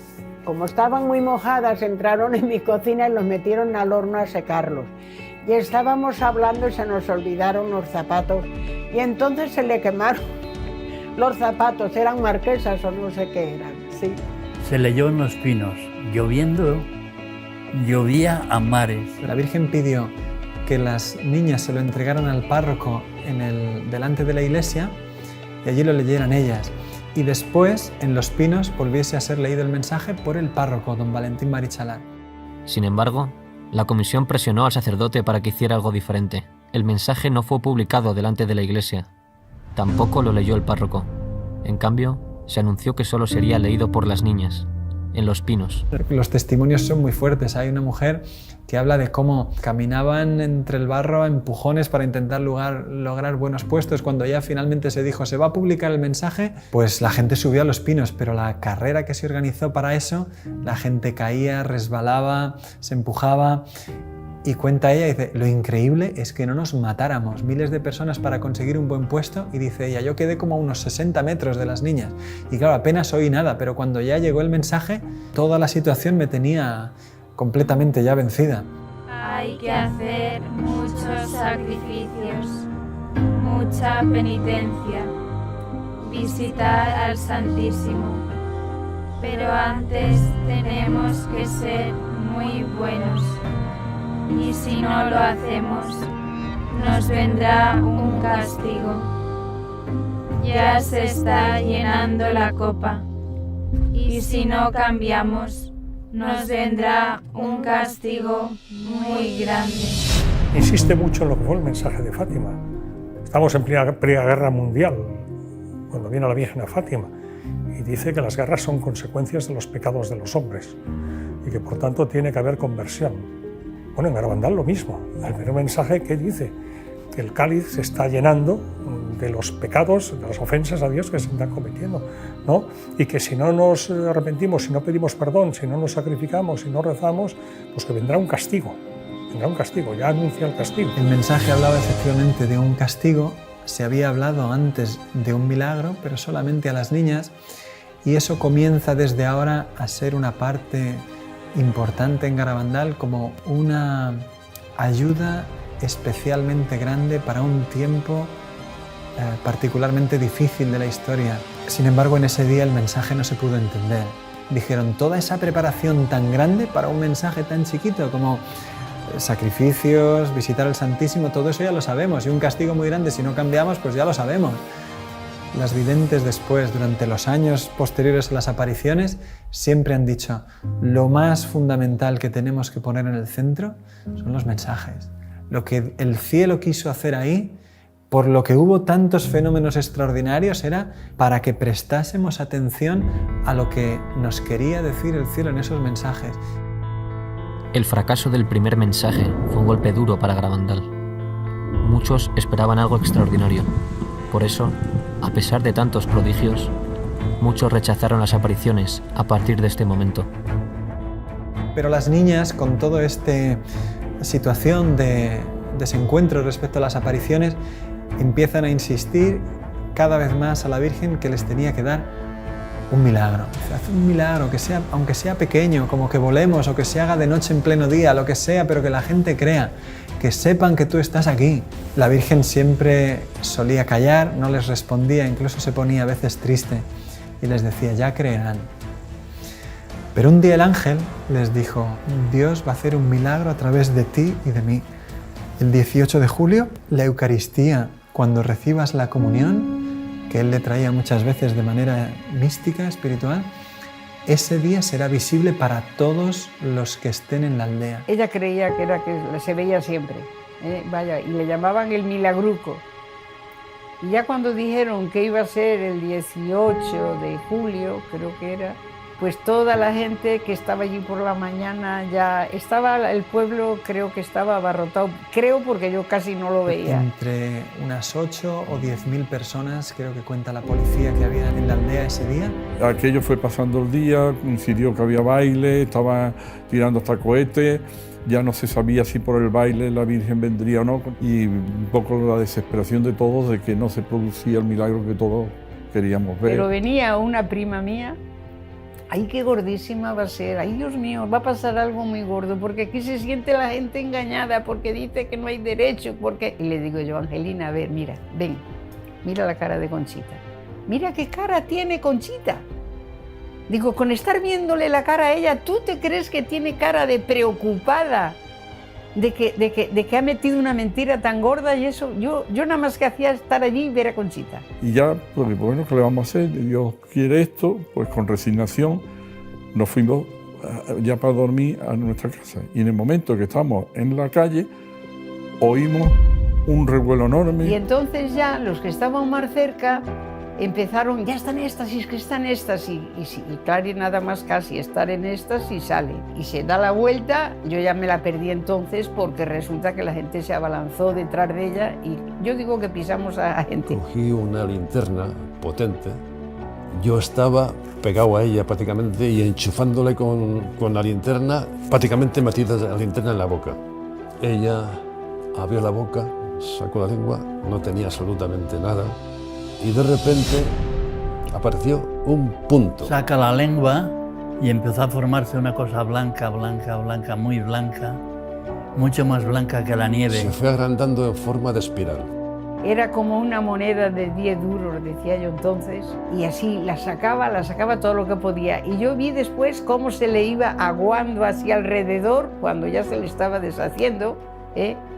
como estaban muy mojadas, entraron en mi cocina y los metieron al horno a secarlos. Y estábamos hablando y se nos olvidaron los zapatos y entonces se le quemaron los zapatos, eran marquesas o no sé qué eran. Sí. Se leyó en los pinos, lloviendo, llovía a mares. La Virgen pidió que las niñas se lo entregaran al párroco delante de la iglesia y allí lo leyeran ellas. Y después, en los pinos, volviese a ser leído el mensaje por el párroco, don Valentín Marichalar. Sin embargo, la comisión presionó al sacerdote para que hiciera algo diferente. El mensaje no fue publicado delante de la iglesia. Tampoco lo leyó el párroco. En cambio, se anunció que solo sería leído por las niñas, en los pinos. Los testimonios son muy fuertes. Hay una mujer que habla de cómo caminaban entre el barro a empujones para intentar lograr buenos puestos. Cuando ya finalmente se dijo se va a publicar el mensaje, pues la gente subió a los pinos, pero la carrera que se organizó para eso, la gente caía, resbalaba, se empujaba. Y cuenta ella, dice, lo increíble es que no nos matáramos, miles de personas para conseguir un buen puesto, y dice ella, yo quedé como a unos 60 metros de las niñas, y claro, apenas oí nada, pero cuando ya llegó el mensaje, toda la situación me tenía completamente ya vencida. Hay que hacer muchos sacrificios, mucha penitencia, visitar al Santísimo, pero antes tenemos que ser muy buenos. Y si no lo hacemos, nos vendrá un castigo. Ya se está llenando la copa, y si no cambiamos, nos vendrá un castigo muy grande. Insiste mucho en lo que fue el mensaje de Fátima. Estamos en plena guerra mundial, cuando viene la Virgen a Fátima, y dice que las guerras son consecuencias de los pecados de los hombres, y que por tanto tiene que haber conversión. Bueno, en Garabandal lo mismo. El primer mensaje que dice que el cáliz se está llenando de los pecados, de las ofensas a Dios que se están cometiendo, ¿no? Y que si no nos arrepentimos, si no pedimos perdón, si no nos sacrificamos, si no rezamos, pues que vendrá un castigo. Vendrá un castigo, ya anuncia el castigo. El mensaje hablaba efectivamente de un castigo. Se había hablado antes de un milagro, pero solamente a las niñas, y eso comienza desde ahora a ser una parte importante en Garabandal, como una ayuda especialmente grande para un tiempo particularmente difícil de la historia. Sin embargo, en ese día el mensaje no se pudo entender. Dijeron, toda esa preparación tan grande para un mensaje tan chiquito como sacrificios, visitar al Santísimo, todo eso ya lo sabemos, y un castigo muy grande si no cambiamos, pues ya lo sabemos. Las videntes después, durante los años posteriores a las apariciones, siempre han dicho, lo más fundamental que tenemos que poner en el centro son los mensajes. Lo que el cielo quiso hacer ahí, por lo que hubo tantos fenómenos extraordinarios, era para que prestásemos atención a lo que nos quería decir el cielo en esos mensajes. El fracaso del primer mensaje fue un golpe duro para Garabandal. Muchos esperaban algo extraordinario. Por eso, a pesar de tantos prodigios, muchos rechazaron las apariciones a partir de este momento. Pero las niñas, con toda esta situación de desencuentro respecto a las apariciones, empiezan a insistir cada vez más a la Virgen que les tenía que dar un milagro. Haz un milagro, que sea, aunque sea pequeño, como que volemos o que se haga de noche en pleno día, lo que sea, pero que la gente crea, que sepan que tú estás aquí. La Virgen siempre solía callar, no les respondía, incluso se ponía a veces triste y les decía, ya creerán. Pero un día el ángel les dijo, Dios va a hacer un milagro a través de ti y de mí. El 18 de julio, la Eucaristía, cuando recibas la comunión, que él le traía muchas veces de manera mística, espiritual, ese día será visible para todos los que estén en la aldea. Ella creía que se veía siempre, vaya, y le llamaban el milagruco. Y ya cuando dijeron que iba a ser el 18 de julio, creo que era, pues toda la gente que estaba allí por la mañana ya estaba, el pueblo creo que estaba abarrotado, creo porque yo casi no lo veía. Entre unas 8 o 10.000 personas, creo que cuenta la policía, que había en la aldea ese día. Aquello fue pasando el día, coincidió que había baile, estaba tirando hasta cohetes, ya no se sabía si por el baile la Virgen vendría o no, y un poco la desesperación de todos de que no se producía el milagro que todos queríamos ver. Pero venía una prima mía, ¡ay, qué gordísima va a ser! ¡Ay, Dios mío, va a pasar algo muy gordo! Porque aquí se siente la gente engañada, porque dice que no hay derecho, porque... Y le digo yo, Angelina, a ver, mira, ven, mira la cara de Conchita. Mira qué cara tiene Conchita. Digo, con estar viéndole la cara a ella, ¿tú te crees que tiene cara de preocupada? De que ha metido una mentira tan gorda y eso, yo nada más que hacía estar allí y ver a Conchita. Y ya, pues bueno, ¿qué le vamos a hacer? Dios quiere esto, pues con resignación nos fuimos ya para dormir a nuestra casa. Y en el momento que estábamos en la calle, oímos un revuelo enorme. Y entonces ya los que estaban más cerca empezaron, ya están éxtasis, que están éxtasis. Y claro, y nada más casi estar en éxtasis sale. Y se da la vuelta, yo ya me la perdí entonces porque resulta que la gente se abalanzó detrás de ella y yo digo que pisamos a la gente. Cogí una linterna potente, yo estaba pegado a ella prácticamente y enchufándole con la linterna, prácticamente metida la linterna en la boca. Ella abrió la boca, sacó la lengua, no tenía absolutamente nada. Y de repente apareció un punto. Saca la lengua y empezó a formarse una cosa blanca, blanca, blanca, muy blanca, mucho más blanca que la nieve. Se fue agrandando en forma de espiral. Era como una moneda de 10 duros, decía yo entonces, y así la sacaba todo lo que podía. Y yo vi después cómo se le iba aguando hacia alrededor cuando ya se le estaba deshaciendo.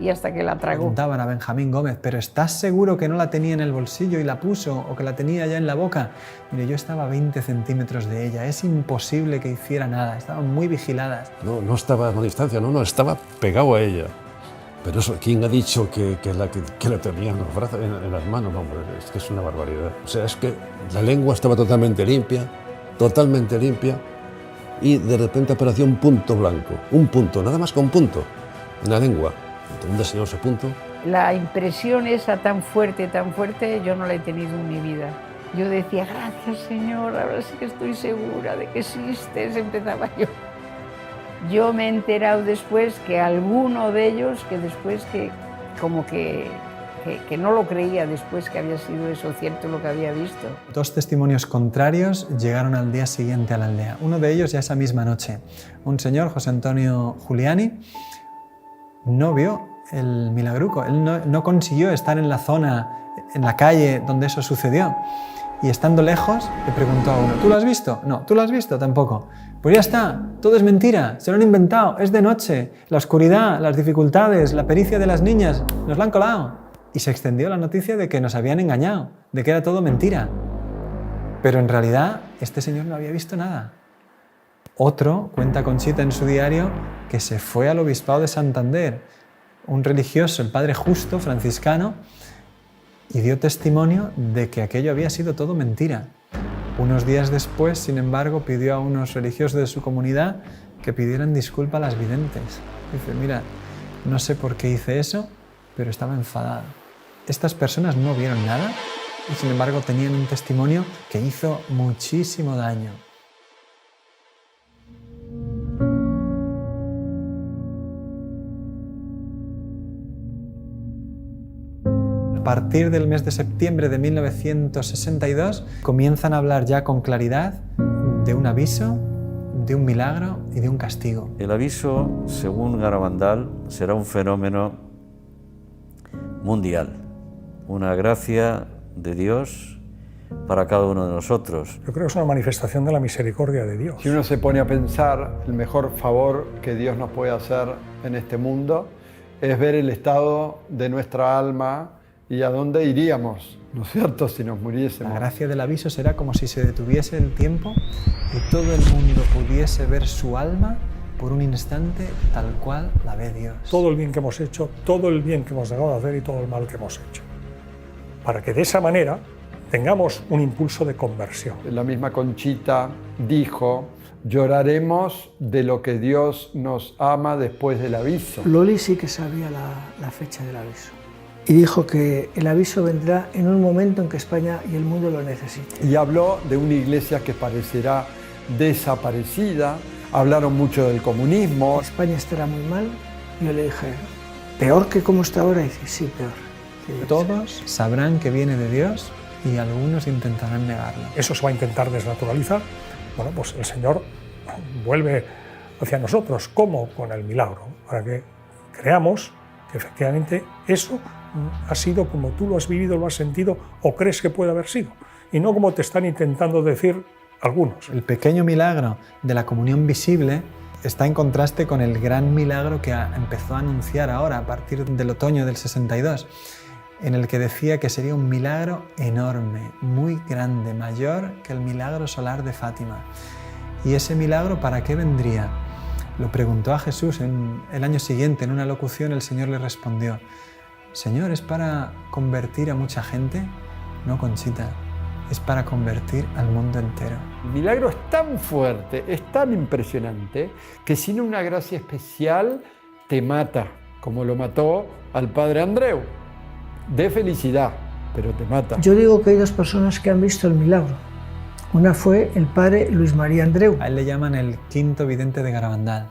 Y hasta que la tragó. Preguntaban a Benjamín Gómez, ¿pero estás seguro que no la tenía en el bolsillo y la puso o que la tenía ya en la boca? Mire, yo estaba a 20 centímetros de ella, es imposible que hiciera nada, estaban muy vigiladas. No estaba a una distancia, no, estaba pegado a ella. Pero eso, ¿quién ha dicho que la tenía en los brazos, en las manos? No, hombre, es que es una barbaridad. O sea, es que la lengua estaba totalmente limpia, y de repente apareció un punto blanco, un punto, nada más que un punto, en la lengua. ¿Dónde se dio ese punto? La impresión esa tan fuerte, yo no la he tenido en mi vida. Yo decía, gracias Señor, ahora sí que estoy segura de que existes, empezaba yo. Yo me he enterado después que alguno de ellos, que después que no lo creía después que había sido eso cierto lo que había visto. 2 testimonios contrarios llegaron al día siguiente a la aldea. Uno de ellos ya esa misma noche. Un señor, José Antonio Giuliani, no vio el milagruco. Él no consiguió estar en la zona, en la calle donde eso sucedió. Y estando lejos, le preguntó a uno, ¿tú lo has visto? No, ¿tú lo has visto? Tampoco. Pues ya está, todo es mentira, se lo han inventado, es de noche, la oscuridad, las dificultades, la pericia de las niñas, nos la han colado. Y se extendió la noticia de que nos habían engañado, de que era todo mentira. Pero en realidad, este señor no había visto nada. Otro, cuenta Conchita en su diario, que se fue al obispado de Santander, un religioso, el padre Justo, franciscano, y dio testimonio de que aquello había sido todo mentira. Unos días después, sin embargo, pidió a unos religiosos de su comunidad que pidieran disculpa a las videntes. Dice, mira, no sé por qué hice eso, pero estaba enfadado. Estas personas no vieron nada y, sin embargo, tenían un testimonio que hizo muchísimo daño. A partir del mes de septiembre de 1962 comienzan a hablar ya con claridad de un aviso, de un milagro y de un castigo. El aviso, según Garabandal, será un fenómeno mundial, una gracia de Dios para cada uno de nosotros. Yo creo que es una manifestación de la misericordia de Dios. Si uno se pone a pensar, el mejor favor que Dios nos puede hacer en este mundo es ver el estado de nuestra alma y a dónde iríamos, ¿no es cierto?, si nos muriésemos. La gracia del aviso será como si se detuviese el tiempo y todo el mundo pudiese ver su alma por un instante tal cual la ve Dios. Todo el bien que hemos hecho, todo el bien que hemos dejado de hacer y todo el mal que hemos hecho. Para que de esa manera tengamos un impulso de conversión. La misma Conchita dijo, lloraremos de lo que Dios nos ama después del aviso. Loli sí que sabía la fecha del aviso. Y dijo que el aviso vendrá en un momento en que España y el mundo lo necesiten. Y habló de una iglesia que parecerá desaparecida, hablaron mucho del comunismo. España estará muy mal. Yo le dije, ¿peor que como está ahora? Y dice, sí, peor. Todos sabrán que viene de Dios y algunos intentarán negarlo. Eso se va a intentar desnaturalizar. Bueno, pues el Señor vuelve hacia nosotros. ¿Cómo? Con el milagro, para que creamos que efectivamente eso ha sido como tú lo has vivido, lo has sentido o crees que puede haber sido, y no como te están intentando decir algunos. El pequeño milagro de la comunión visible está en contraste con el gran milagro que empezó a anunciar ahora, a partir del otoño del 62, en el que decía que sería un milagro enorme, muy grande, mayor que el milagro solar de Fátima. ¿Y ese milagro para qué vendría? Lo preguntó a Jesús el año siguiente, en una locución el Señor le respondió, Señor, ¿es para convertir a mucha gente? No, Conchita, es para convertir al mundo entero. El milagro es tan fuerte, es tan impresionante, que sin una gracia especial te mata, como lo mató al padre Andreu, de felicidad, pero te mata. Yo digo que hay dos personas que han visto el milagro. Una fue el padre Luis María Andreu. A él le llaman el quinto vidente de Garabandal.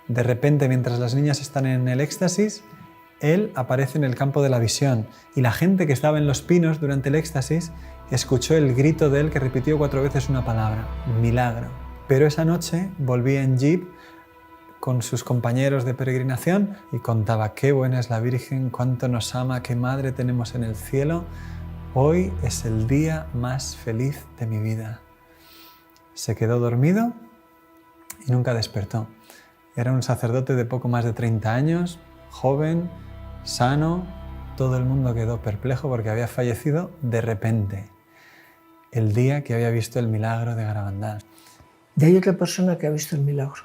De repente, mientras las niñas están en el éxtasis, él aparece en el campo de la visión y la gente que estaba en los pinos durante el éxtasis escuchó el grito de él que repitió 4 veces una palabra, milagro. Pero esa noche volvía en jeep con sus compañeros de peregrinación y contaba qué buena es la Virgen, cuánto nos ama, qué madre tenemos en el cielo. Hoy es el día más feliz de mi vida. Se quedó dormido y nunca despertó. Era un sacerdote de poco más de 30 años, joven, sano. Todo el mundo quedó perplejo porque había fallecido de repente, el día que había visto el milagro de Garabandal. Y hay otra persona que ha visto el milagro,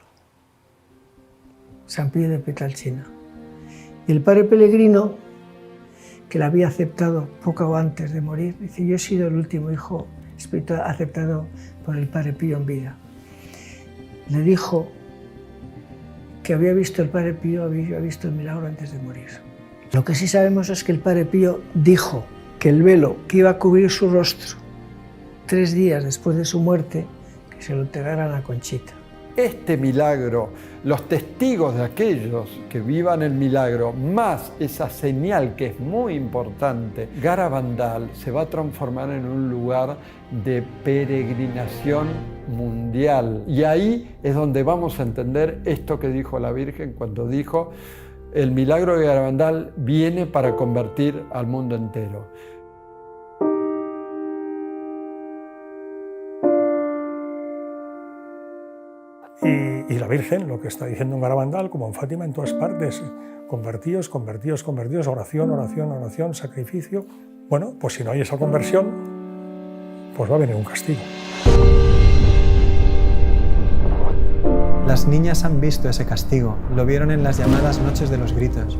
San Pío de Pietrelcina. Y el padre Pellegrino, que la había aceptado poco antes de morir, dice, yo he sido el último hijo espiritual aceptado por el padre Pío en vida. Le dijo que había visto el padre Pío, había visto el milagro antes de morir. Lo que sí sabemos es que el padre Pío dijo que el velo que iba a cubrir su rostro 3 días después de su muerte, que se lo entregaran a Conchita. Este milagro, los testigos de aquellos que vivan el milagro, más esa señal que es muy importante, Garabandal se va a transformar en un lugar de peregrinación mundial. Y ahí es donde vamos a entender esto que dijo la Virgen cuando dijo, El milagro de Garabandal viene para convertir al mundo entero. Y la Virgen, lo que está diciendo en Garabandal, como en Fátima, en todas partes, convertíos, convertíos, convertíos, oración, oración, oración, sacrificio. Bueno, pues si no hay esa conversión, pues va a venir un castigo. Las niñas han visto ese castigo, lo vieron en las llamadas Noches de los Gritos.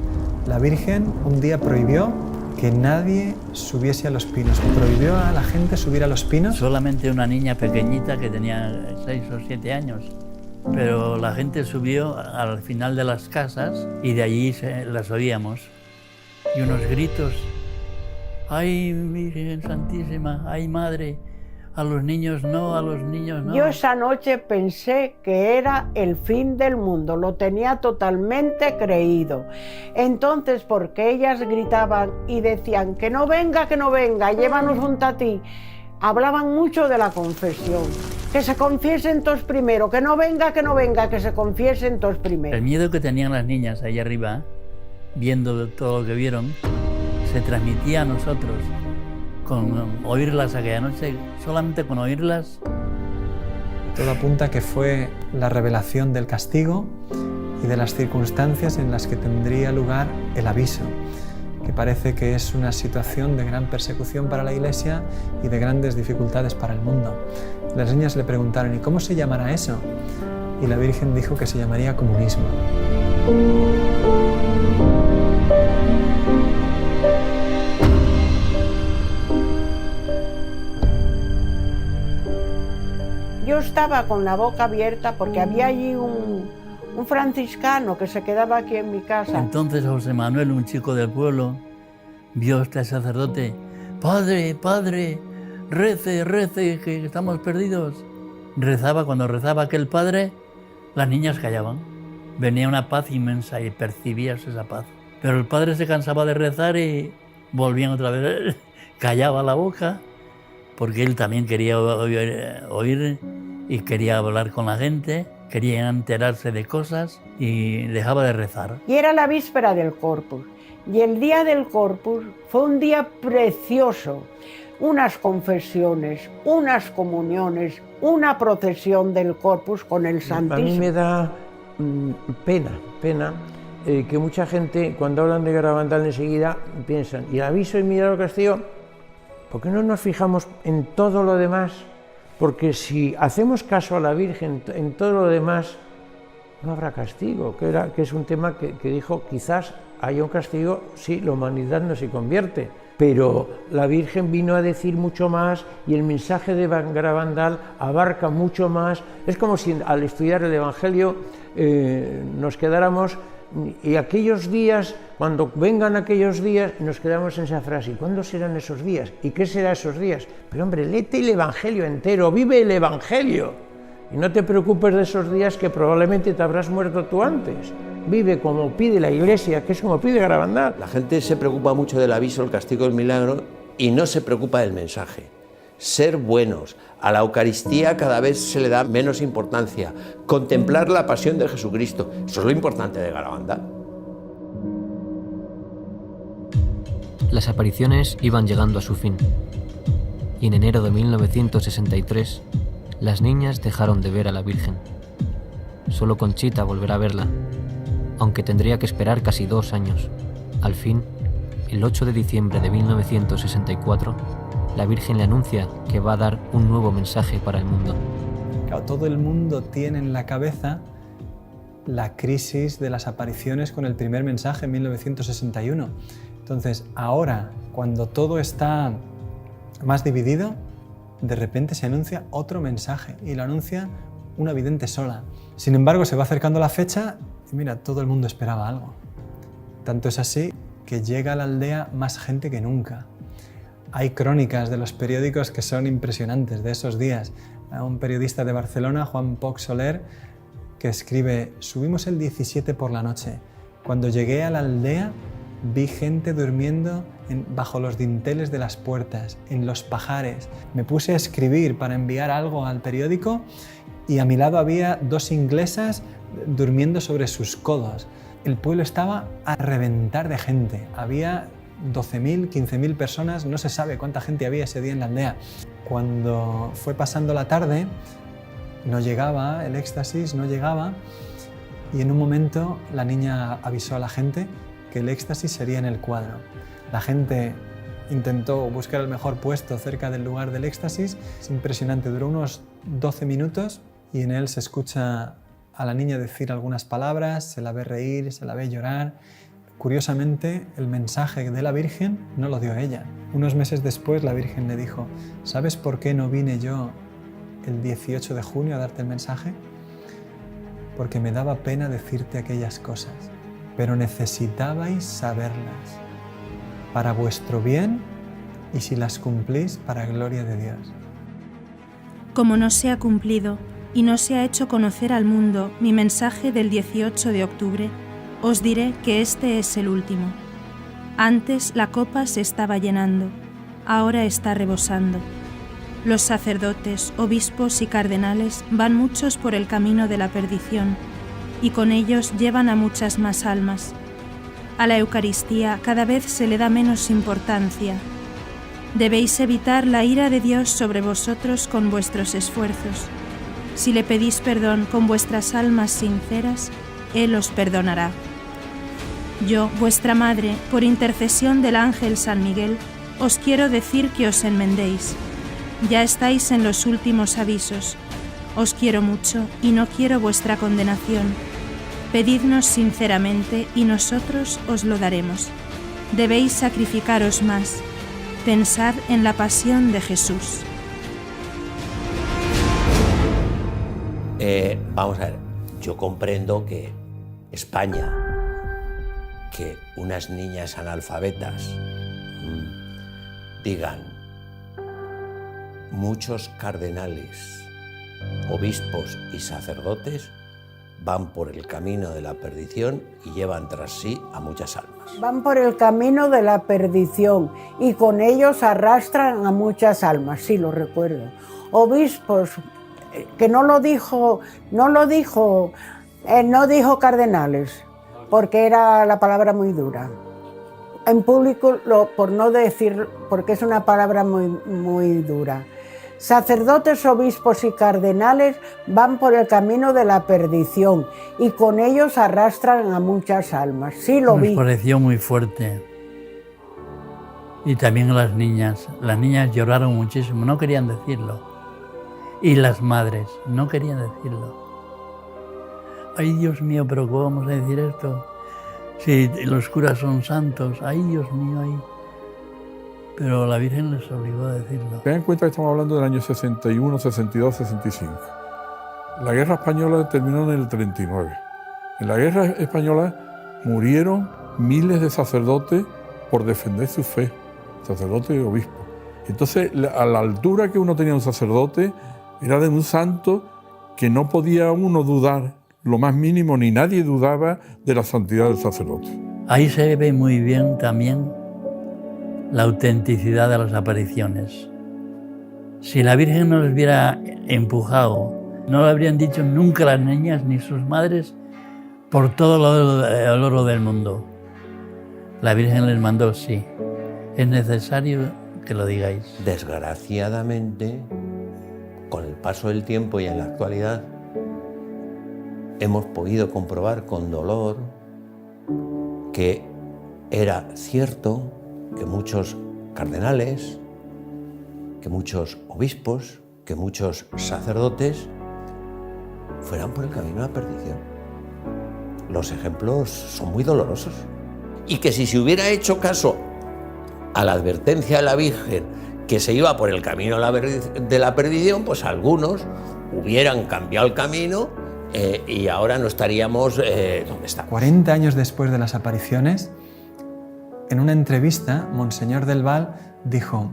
La Virgen un día prohibió que nadie subiese a los pinos, prohibió a la gente subir a los pinos. Solamente una niña pequeñita que tenía 6 o 7 años. Pero la gente subió al final de las casas y de allí las oíamos. Y unos gritos, ¡ay, Virgen Santísima! ¡Ay, Madre! A los niños no, a los niños no. Yo esa noche pensé que era el fin del mundo, lo tenía totalmente creído. Entonces, porque ellas gritaban y decían que no venga, llévanos junto a ti, hablaban mucho de la confesión. Que se confiesen todos primero, que no venga, que se confiesen todos primero. El miedo que tenían las niñas ahí arriba, viendo todo lo que vieron, se transmitía a nosotros. Con oírlas aquella noche, solamente con oírlas. Todo apunta que fue la revelación del castigo y de las circunstancias en las que tendría lugar el aviso, que parece que es una situación de gran persecución para la Iglesia y de grandes dificultades para el mundo. Las niñas le preguntaron, ¿y cómo se llamará eso? Y la Virgen dijo que se llamaría comunismo. Yo estaba con la boca abierta porque había allí un franciscano que se quedaba aquí en mi casa. Entonces José Manuel, un chico del pueblo, vio a este sacerdote. ¡Padre, padre, rece, rece, que estamos perdidos! Rezaba, cuando rezaba aquel padre, las niñas callaban. Venía una paz inmensa y percibías esa paz. Pero el padre se cansaba de rezar y volvían otra vez. Callaba la boca, porque él también quería oír y quería hablar con la gente, quería enterarse de cosas y dejaba de rezar. Y era la víspera del Corpus. Y el día del Corpus fue un día precioso. Unas confesiones, unas comuniones, una procesión del Corpus con el Santísimo. A mí me da pena que mucha gente, cuando hablan de Garabandal enseguida, piensan, ¿y el aviso y milagro castigo? ¿Por qué no nos fijamos en todo lo demás? Porque si hacemos caso a la Virgen en todo lo demás, no habrá castigo, que es un tema que dijo, quizás haya un castigo si la humanidad no se convierte. Pero la Virgen vino a decir mucho más y el mensaje de Garabandal abarca mucho más. Es como si al estudiar el Evangelio nos quedáramos. Y aquellos días, cuando vengan aquellos días, nos quedamos en esa frase. ¿Y cuándo serán esos días? ¿Y qué serán esos días? Pero hombre, léete el Evangelio entero, vive el Evangelio. Y no te preocupes de esos días que probablemente te habrás muerto tú antes. Vive como pide la Iglesia, que es como pide Garabandal. La gente se preocupa mucho del aviso, el castigo, el milagro, y no se preocupa del mensaje. Ser buenos. A la Eucaristía cada vez se le da menos importancia. Contemplar la pasión de Jesucristo. Eso es lo importante de Garabandal. Las apariciones iban llegando a su fin. Y en enero de 1963, las niñas dejaron de ver a la Virgen. Solo Conchita volverá a verla, aunque tendría que esperar casi 2 años. Al fin, el 8 de diciembre de 1964, la Virgen le anuncia que va a dar un nuevo mensaje para el mundo. Claro, todo el mundo tiene en la cabeza la crisis de las apariciones con el primer mensaje en 1961. Entonces, ahora, cuando todo está más dividido, de repente se anuncia otro mensaje y lo anuncia una vidente sola. Sin embargo, se va acercando la fecha y mira, todo el mundo esperaba algo. Tanto es así que llega a la aldea más gente que nunca. Hay crónicas de los periódicos que son impresionantes de esos días. Un periodista de Barcelona, Juan Poch Soler, que escribe: subimos el 17 por la noche. Cuando llegué a la aldea vi gente durmiendo bajo los dinteles de las puertas, en los pajares. Me puse a escribir para enviar algo al periódico y a mi lado había 2 inglesas durmiendo sobre sus codos. el pueblo estaba a reventar de gente. Había 12.000, 15.000 personas, no se sabe cuánta gente había ese día en la aldea. Cuando fue pasando la tarde, no llegaba el éxtasis, no llegaba, y en un momento la niña avisó a la gente que el éxtasis sería en el cuadro. La gente intentó buscar el mejor puesto cerca del lugar del éxtasis. Es impresionante, duró unos 12 minutos y en él se escucha a la niña decir algunas palabras, se la ve reír, se la ve llorar. Curiosamente, el mensaje de la Virgen no lo dio ella. Unos meses después la Virgen le dijo: ¿sabes por qué no vine yo el 18 de junio a darte el mensaje? Porque me daba pena decirte aquellas cosas, pero necesitabais saberlas para vuestro bien y si las cumplís para gloria de Dios. Como no se ha cumplido y no se ha hecho conocer al mundo mi mensaje del 18 de octubre, os diré que este es el último. Antes la copa se estaba llenando, ahora está rebosando. Los sacerdotes, obispos y cardenales van muchos por el camino de la perdición, y con ellos llevan a muchas más almas. A la Eucaristía cada vez se le da menos importancia. Debéis evitar la ira de Dios sobre vosotros con vuestros esfuerzos. Si le pedís perdón con vuestras almas sinceras, Él os perdonará. Yo, vuestra madre, por intercesión del ángel San Miguel, os quiero decir que os enmendéis. Ya estáis en los últimos avisos. Os quiero mucho y no quiero vuestra condenación. Pedidnos sinceramente y nosotros os lo daremos. Debéis sacrificaros más. Pensad en la pasión de Jesús. Vamos a ver, yo comprendo que España, que unas niñas analfabetas digan muchos cardenales, obispos y sacerdotes van por el camino de la perdición y llevan tras sí a muchas almas. Van por el camino de la perdición y con ellos arrastran a muchas almas, sí, lo recuerdo. Obispos, que no dijo cardenales, porque era la palabra muy dura. En público, por no decir, porque es una palabra muy dura. Sacerdotes, obispos y cardenales van por el camino de la perdición y con ellos arrastran a muchas almas. Sí, lo vi. Nos pareció muy fuerte. Y también las niñas lloraron muchísimo, no querían decirlo. Y las madres no querían decirlo. Ay, Dios mío, pero ¿cómo vamos a decir esto? Si los curas son santos, ay, Dios mío, ay. Pero la Virgen les obligó a decirlo. Ten en cuenta que estamos hablando del año 61, 62, 65. La guerra española terminó en el 39. En la guerra española murieron miles de sacerdotes por defender su fe, sacerdotes y obispos. Entonces, a la altura que uno tenía un sacerdote, era de un santo que no podía uno dudar lo más mínimo, ni nadie dudaba de la santidad del sacerdote. Ahí se ve muy bien también la autenticidad de las apariciones. Si la Virgen no les hubiera empujado, no lo habrían dicho nunca las niñas ni sus madres por todo el oro del mundo. La Virgen les mandó, sí, es necesario que lo digáis. Desgraciadamente, con el paso del tiempo y en la actualidad, hemos podido comprobar con dolor que era cierto que muchos cardenales, que muchos obispos, que muchos sacerdotes fueran por el camino de la perdición. Los ejemplos son muy dolorosos. Y que si se hubiera hecho caso a la advertencia de la Virgen que se iba por el camino de la perdición, pues algunos hubieran cambiado el camino y ahora no estaríamos donde estamos. 40 años después de las apariciones, en una entrevista, Monseñor del Val dijo: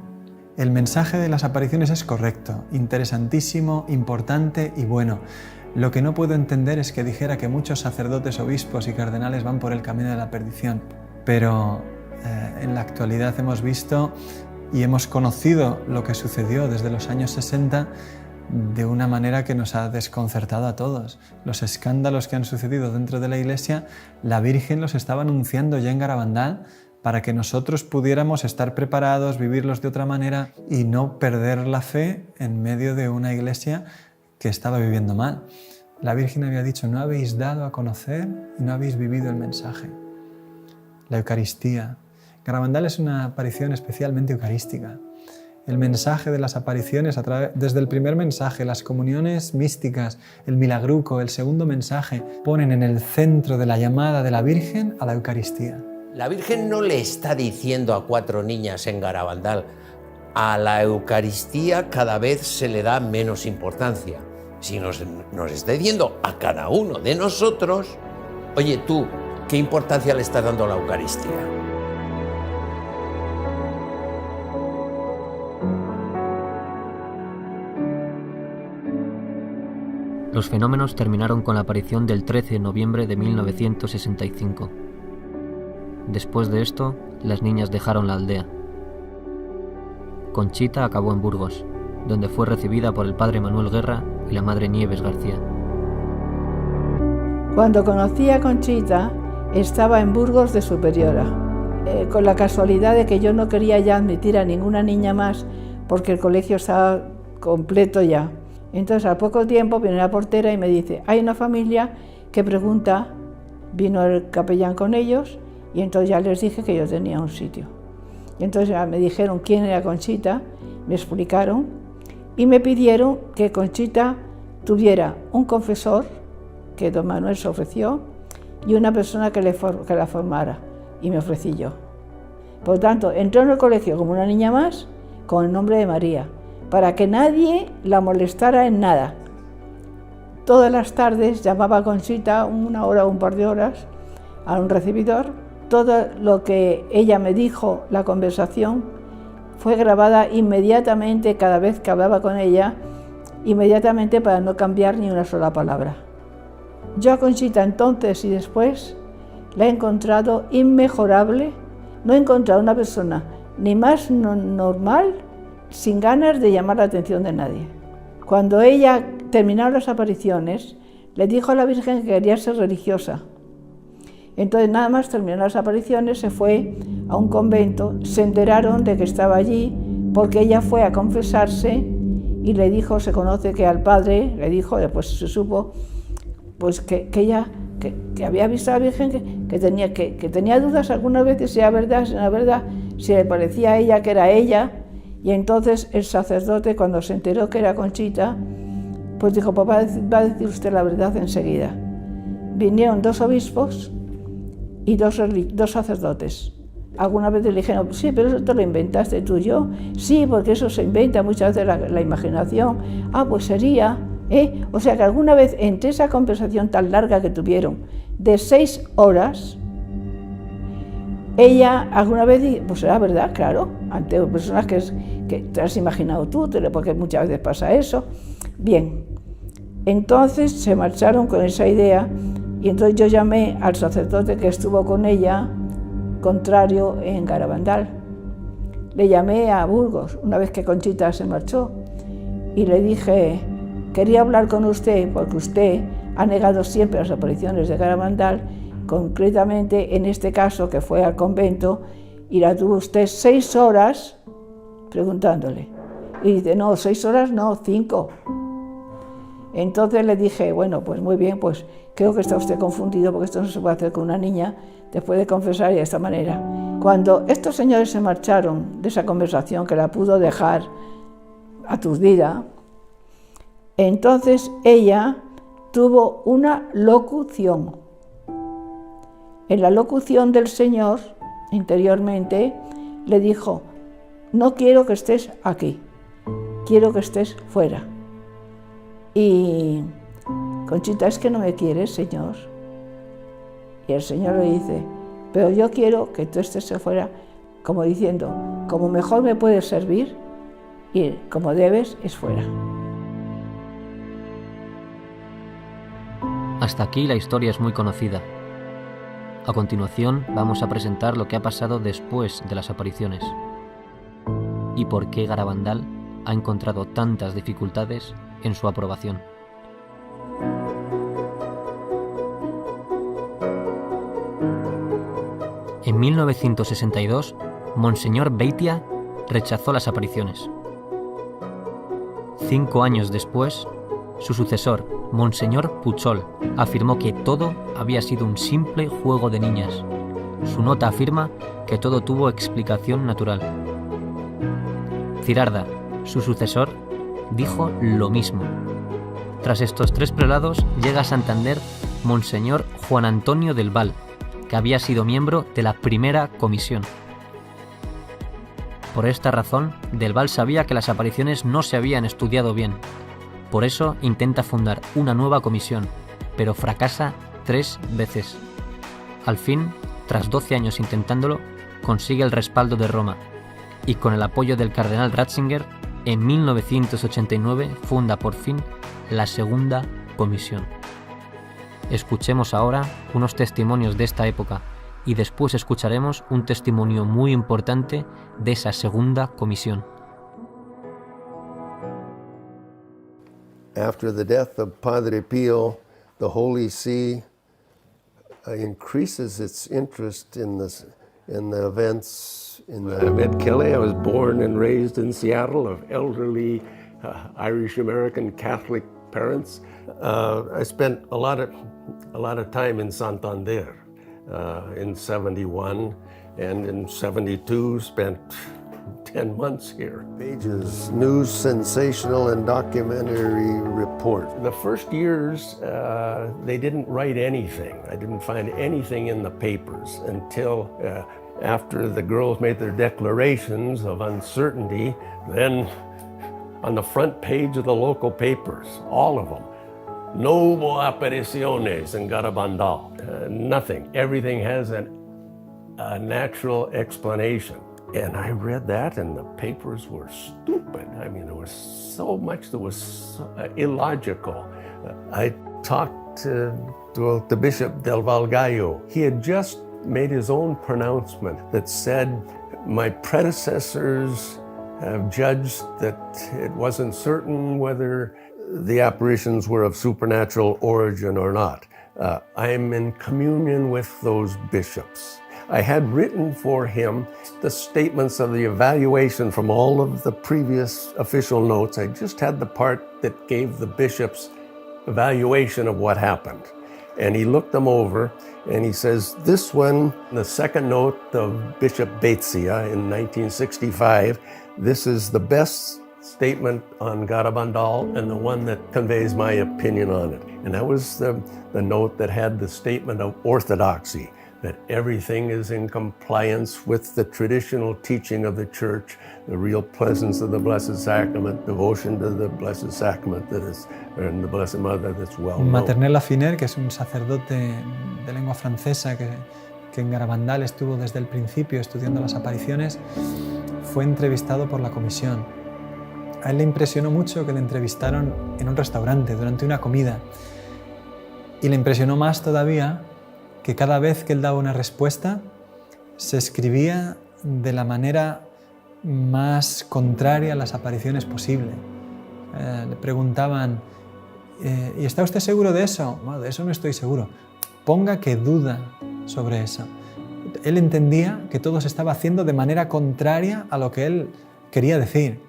el mensaje de las apariciones es correcto, interesantísimo, importante y bueno. Lo que no puedo entender es que dijera que muchos sacerdotes, obispos y cardenales van por el camino de la perdición. Pero en la actualidad hemos visto y hemos conocido lo que sucedió desde los años 60 de una manera que nos ha desconcertado a todos. Los escándalos que han sucedido dentro de la Iglesia, la Virgen los estaba anunciando ya en Garabandal para que nosotros pudiéramos estar preparados, vivirlos de otra manera y no perder la fe en medio de una Iglesia que estaba viviendo mal. La Virgen había dicho: no habéis dado a conocer y no habéis vivido el mensaje. La Eucaristía. Garabandal es una aparición especialmente eucarística. El mensaje de las apariciones, desde el primer mensaje, las comuniones místicas, el milagruco, el segundo mensaje, ponen en el centro de la llamada de la Virgen a la Eucaristía. La Virgen no le está diciendo a 4 niñas en Garabandal: a la Eucaristía cada vez se le da menos importancia, sino nos está diciendo a cada uno de nosotros: oye, tú, ¿qué importancia le estás dando a la Eucaristía? Los fenómenos terminaron con la aparición del 13 de noviembre de 1965. Después de esto, las niñas dejaron la aldea. Conchita acabó en Burgos, donde fue recibida por el padre Manuel Guerra y la madre Nieves García. Cuando conocí a Conchita, estaba en Burgos de superiora, con la casualidad de que yo no quería ya admitir a ninguna niña más porque el colegio estaba completo ya. Entonces, al poco tiempo viene la portera y me dice: hay una familia que pregunta. Vino el capellán con ellos y entonces ya les dije que yo tenía un sitio. Y entonces me dijeron quién era Conchita, me explicaron y me pidieron que Conchita tuviera un confesor, que don Manuel se ofreció, y una persona que la formara, y me ofrecí yo. Por lo tanto, entró en el colegio como una niña más, con el nombre de María, para que nadie la molestara en nada. Todas las tardes llamaba a Conchita 1 hora o un par de horas a un recibidor. Todo lo que ella me dijo, la conversación, fue grabada inmediatamente cada vez que hablaba con ella, inmediatamente para no cambiar ni una sola palabra. Yo a Conchita entonces y después la he encontrado inmejorable. No he encontrado una persona ni más normal, sin ganas de llamar la atención de nadie. Cuando ella terminó las apariciones, le dijo a la Virgen que quería ser religiosa. Entonces, nada más terminó las apariciones, se fue a un convento, se enteraron de que estaba allí, porque ella fue a confesarse y le dijo, se conoce que al padre, le dijo, después se supo, pues que ella que había visto a la Virgen, que tenía dudas algunas veces si era verdad, si no era verdad, si le parecía a ella que era ella. Y entonces el sacerdote, cuando se enteró que era Conchita, pues dijo: papá, va a decir usted la verdad enseguida. Vinieron 2 obispos y 2 sacerdotes. Algunas veces le dijeron: sí, pero eso te lo inventaste tú y yo. Sí, porque eso se inventa muchas veces la imaginación. Ah, pues sería, O sea que alguna vez, entre esa conversación tan larga que tuvieron, de 6 horas, ella alguna vez, pues era verdad, claro, ante personas que te has imaginado tú, porque muchas veces pasa eso. Bien, entonces se marcharon con esa idea y entonces yo llamé al sacerdote que estuvo con ella, contrario, en Garabandal. Le llamé a Burgos, una vez que Conchita se marchó, y le dije: quería hablar con usted porque usted ha negado siempre las apariciones de Garabandal, concretamente en este caso que fue al convento, y la tuvo usted 6 horas preguntándole. Y dice: no, 6 horas no, 5. Entonces le dije: bueno, pues muy bien, pues creo que está usted confundido porque esto no se puede hacer con una niña después de confesar y de esta manera. Cuando estos señores se marcharon de esa conversación, que la pudo dejar aturdida, entonces ella tuvo una locución. En la locución del Señor, interiormente, le dijo: no quiero que estés aquí, quiero que estés fuera. Y Conchita: es que no me quieres, Señor. Y el Señor le dice: pero yo quiero que tú estés fuera, como diciendo, como mejor me puedes servir y como debes es fuera. Hasta aquí la historia es muy conocida. A continuación vamos a presentar lo que ha pasado después de las apariciones y por qué Garabandal ha encontrado tantas dificultades en su aprobación. En 1962, Monseñor Beitia rechazó las apariciones. 5 años después, su sucesor, Monseñor Puchol, afirmó que todo había sido un simple juego de niñas. Su nota afirma que todo tuvo explicación natural. Cirarda, su sucesor, dijo lo mismo. Tras estos 3 prelados, llega a Santander Monseñor Juan Antonio del Val, que había sido miembro de la primera comisión. Por esta razón, Del Val sabía que las apariciones no se habían estudiado bien. Por eso intenta fundar una nueva comisión, pero fracasa 3 veces. Al fin, tras 12 años intentándolo, consigue el respaldo de Roma y con el apoyo del cardenal Ratzinger, en 1989 funda por fin la segunda comisión. Escuchemos ahora unos testimonios de esta época y después escucharemos un testimonio muy importante de esa segunda comisión. After the death of Padre Pio, the Holy See increases its interest in the events in the... I'm Ed Kelly. I was born and raised in Seattle of elderly Irish-American Catholic parents. I spent a lot of time in Santander in 71, and in 72 spent 10 months here. Pages, news, sensational, and documentary report. The first years, they didn't write anything. I didn't find anything in the papers until after the girls made their declarations of uncertainty. Then on the front page of the local papers, all of them, no more apariciones in Garabandal. Nothing. Everything has a natural explanation. And I read that, and the papers were stupid. I mean, there was so much that was illogical. I talked to the Bishop del Val Gallo. He had just made his own pronouncement that said, my predecessors have judged that it wasn't certain whether the apparitions were of supernatural origin or not. I'm in communion with those bishops. I had written for him the statements of the evaluation from all of the previous official notes. I just had the part that gave the bishop's evaluation of what happened. And he looked them over and he says, this one, the second note of Bishop Baetzia in 1965, this is the best statement on Garabandal and the one that conveys my opinion on it. And that was the note that had the statement of orthodoxy, that everything is in compliance with the traditional teaching of the Church, the real presence of the Blessed Sacrament, devotion to the Blessed Sacrament that is, and the Blessed Mother that's well known. Maternelle Laffiner, que es un sacerdote de lengua francesa que en Garabandal estuvo desde el principio estudiando las apariciones, fue entrevistado por la comisión. A él le impresionó mucho que le entrevistaron en un restaurante durante una comida. Y le impresionó más todavía que cada vez que él daba una respuesta se escribía de la manera más contraria a las apariciones posible. Le preguntaban, ¿y está usted seguro de eso? Bueno, de eso no estoy seguro. Ponga que duda sobre eso. Él entendía que todo se estaba haciendo de manera contraria a lo que él quería decir.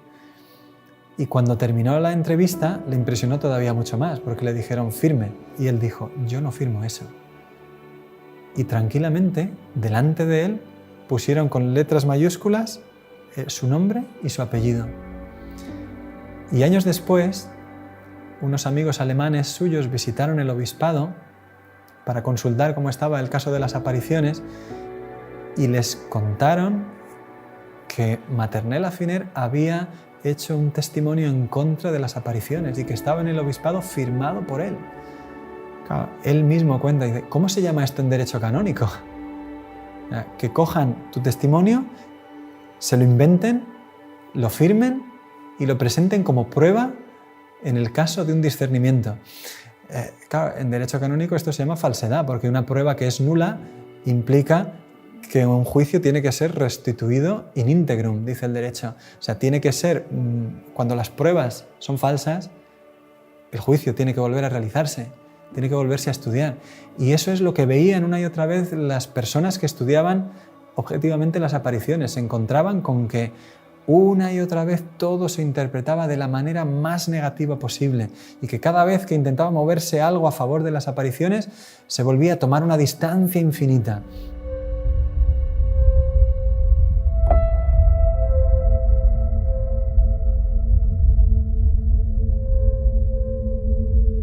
Y cuando terminó la entrevista le impresionó todavía mucho más, porque le dijeron firme. Y él dijo, yo no firmo eso. Y tranquilamente, delante de él, pusieron con letras mayúsculas su nombre y su apellido. Y años después, unos amigos alemanes suyos visitaron el obispado para consultar cómo estaba el caso de las apariciones y les contaron que Maternelle Laffiner había hecho un testimonio en contra de las apariciones y que estaba en el obispado firmado por él. Claro, él mismo cuenta y dice, ¿cómo se llama esto en derecho canónico? Que cojan tu testimonio, se lo inventen, lo firmen y lo presenten como prueba en el caso de un discernimiento. Claro, en derecho canónico esto se llama falsedad, porque una prueba que es nula implica que un juicio tiene que ser restituido in integrum, dice el derecho. O sea, tiene que ser, cuando las pruebas son falsas, el juicio tiene que volver a realizarse, tiene que volverse a estudiar. Y eso es lo que veían una y otra vez las personas que estudiaban objetivamente las apariciones. Se encontraban con que una y otra vez todo se interpretaba de la manera más negativa posible y que cada vez que intentaba moverse algo a favor de las apariciones se volvía a tomar una distancia infinita.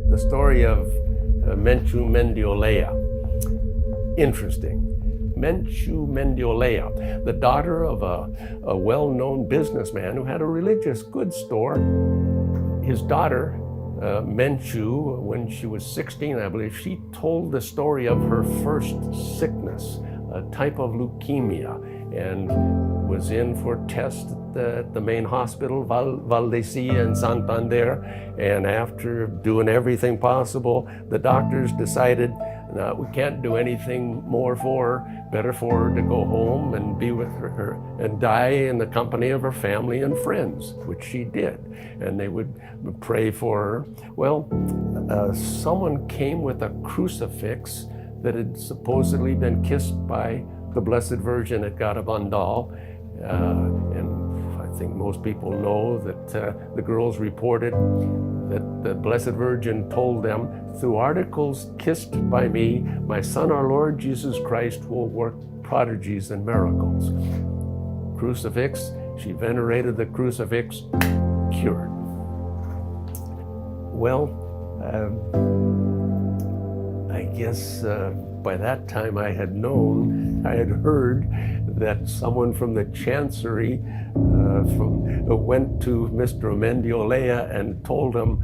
The story of Menchu Mendiolea. Interesting. Menchu Mendiolea, the daughter of a well-known businessman who had a religious goods store. His daughter, Menchu, when she was 16, I believe, she told the story of her first sickness, a type of leukemia, and was in for tests at the main hospital, Valdecilla in Santander, and after doing everything possible, the doctors decided we can't do anything more for her, better for her to go home and be with her and die in the company of her family and friends, which she did. And they would pray for her. Well, someone came with a crucifix that had supposedly been kissed by the Blessed Virgin at Garabandal. And I think most people know that the girls reported that the Blessed Virgin told them, through articles kissed by me, my Son, our Lord Jesus Christ, will work prodigies and miracles. Crucifix, she venerated the crucifix, cured. Well, I guess by that time I had heard that someone from the Chancery went to Mr. Mendiolea and told him,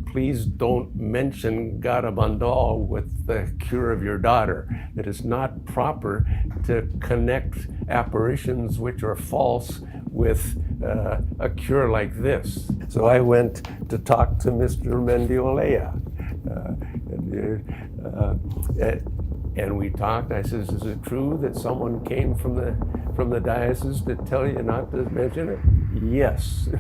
please don't mention Garabandal with the cure of your daughter. It is not proper to connect apparitions which are false with a cure like this. So I went to talk to Mr. Mendiolea. And we talked. I says, is it true that someone came from the diocese to tell you not to mention it? Yes.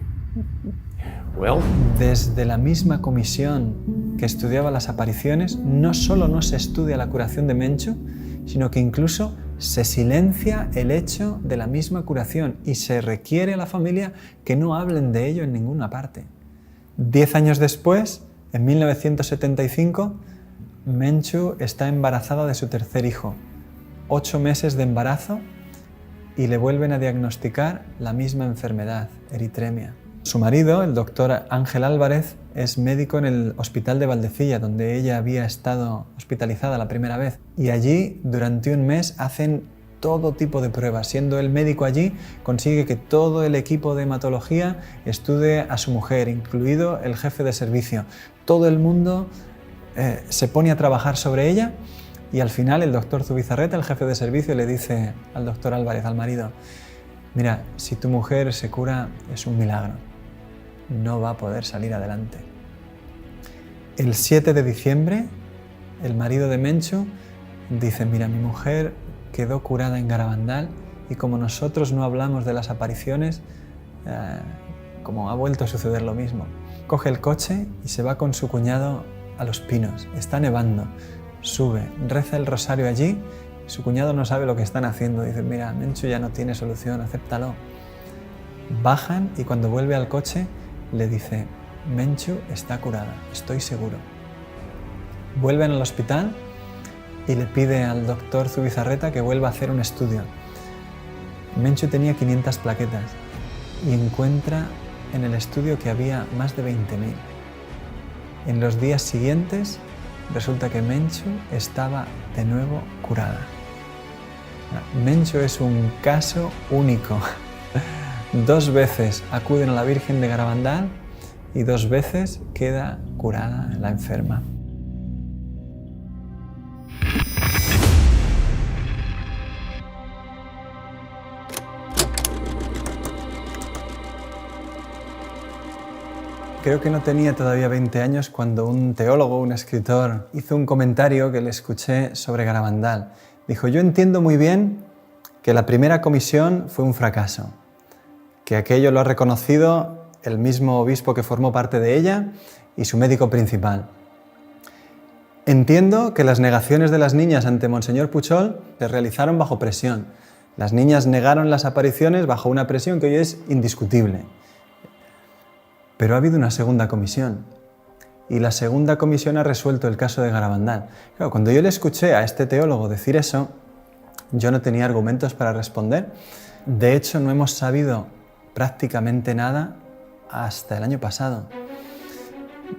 Well. Desde la misma comisión que estudiaba las apariciones, no solo no se estudia la curación de Menchu, sino que incluso se silencia el hecho de la misma curación y se requiere a la familia que no hablen de ello en ninguna parte. 10 años después, en 1975, Menchu está embarazada de su tercer hijo, 8 meses de embarazo, y le vuelven a diagnosticar la misma enfermedad, eritremia. Su marido, el doctor Ángel Álvarez, es médico en el hospital de Valdecilla, donde ella había estado hospitalizada la primera vez. Y allí, durante un mes, hacen todo tipo de pruebas. Siendo el médico allí, consigue que todo el equipo de hematología estudie a su mujer, incluido el jefe de servicio. Todo el mundo se pone a trabajar sobre ella y al final el doctor Zubizarreta, el jefe de servicio, le dice al doctor Álvarez, al marido, mira, si tu mujer se cura es un milagro, no va a poder salir adelante. El 7 de diciembre, el marido de Menchu dice, mira, mi mujer quedó curada en Garabandal y como nosotros no hablamos de las apariciones, como ha vuelto a suceder lo mismo. Coge el coche y se va con su cuñado a Los Pinos. Está nevando, sube, reza el rosario allí. Su cuñado no sabe lo que están haciendo. Dice, mira, Menchu ya no tiene solución, acéptalo. Bajan y cuando vuelve al coche le dice, Menchu está curada, estoy seguro. Vuelven al hospital y le pide al doctor Zubizarreta que vuelva a hacer un estudio. Menchu tenía 500 plaquetas y encuentra en el estudio que había más de 20.000. En los días siguientes resulta que Menchu estaba de nuevo curada. Menchu es un caso único. 2 veces acuden a la Virgen de Garabandal y 2 veces queda curada la enferma. Creo que no tenía todavía 20 años cuando un teólogo, un escritor, hizo un comentario que le escuché sobre Garabandal. Dijo, yo entiendo muy bien que la primera comisión fue un fracaso, que aquello lo ha reconocido el mismo obispo que formó parte de ella y su médico principal. Entiendo que las negaciones de las niñas ante Monseñor Puchol se realizaron bajo presión. Las niñas negaron las apariciones bajo una presión que hoy es indiscutible. Pero ha habido una segunda comisión. Y la segunda comisión ha resuelto el caso de Garabandal. Claro, cuando yo le escuché a este teólogo decir eso, yo no tenía argumentos para responder. De hecho, no hemos sabido prácticamente nada hasta el año pasado.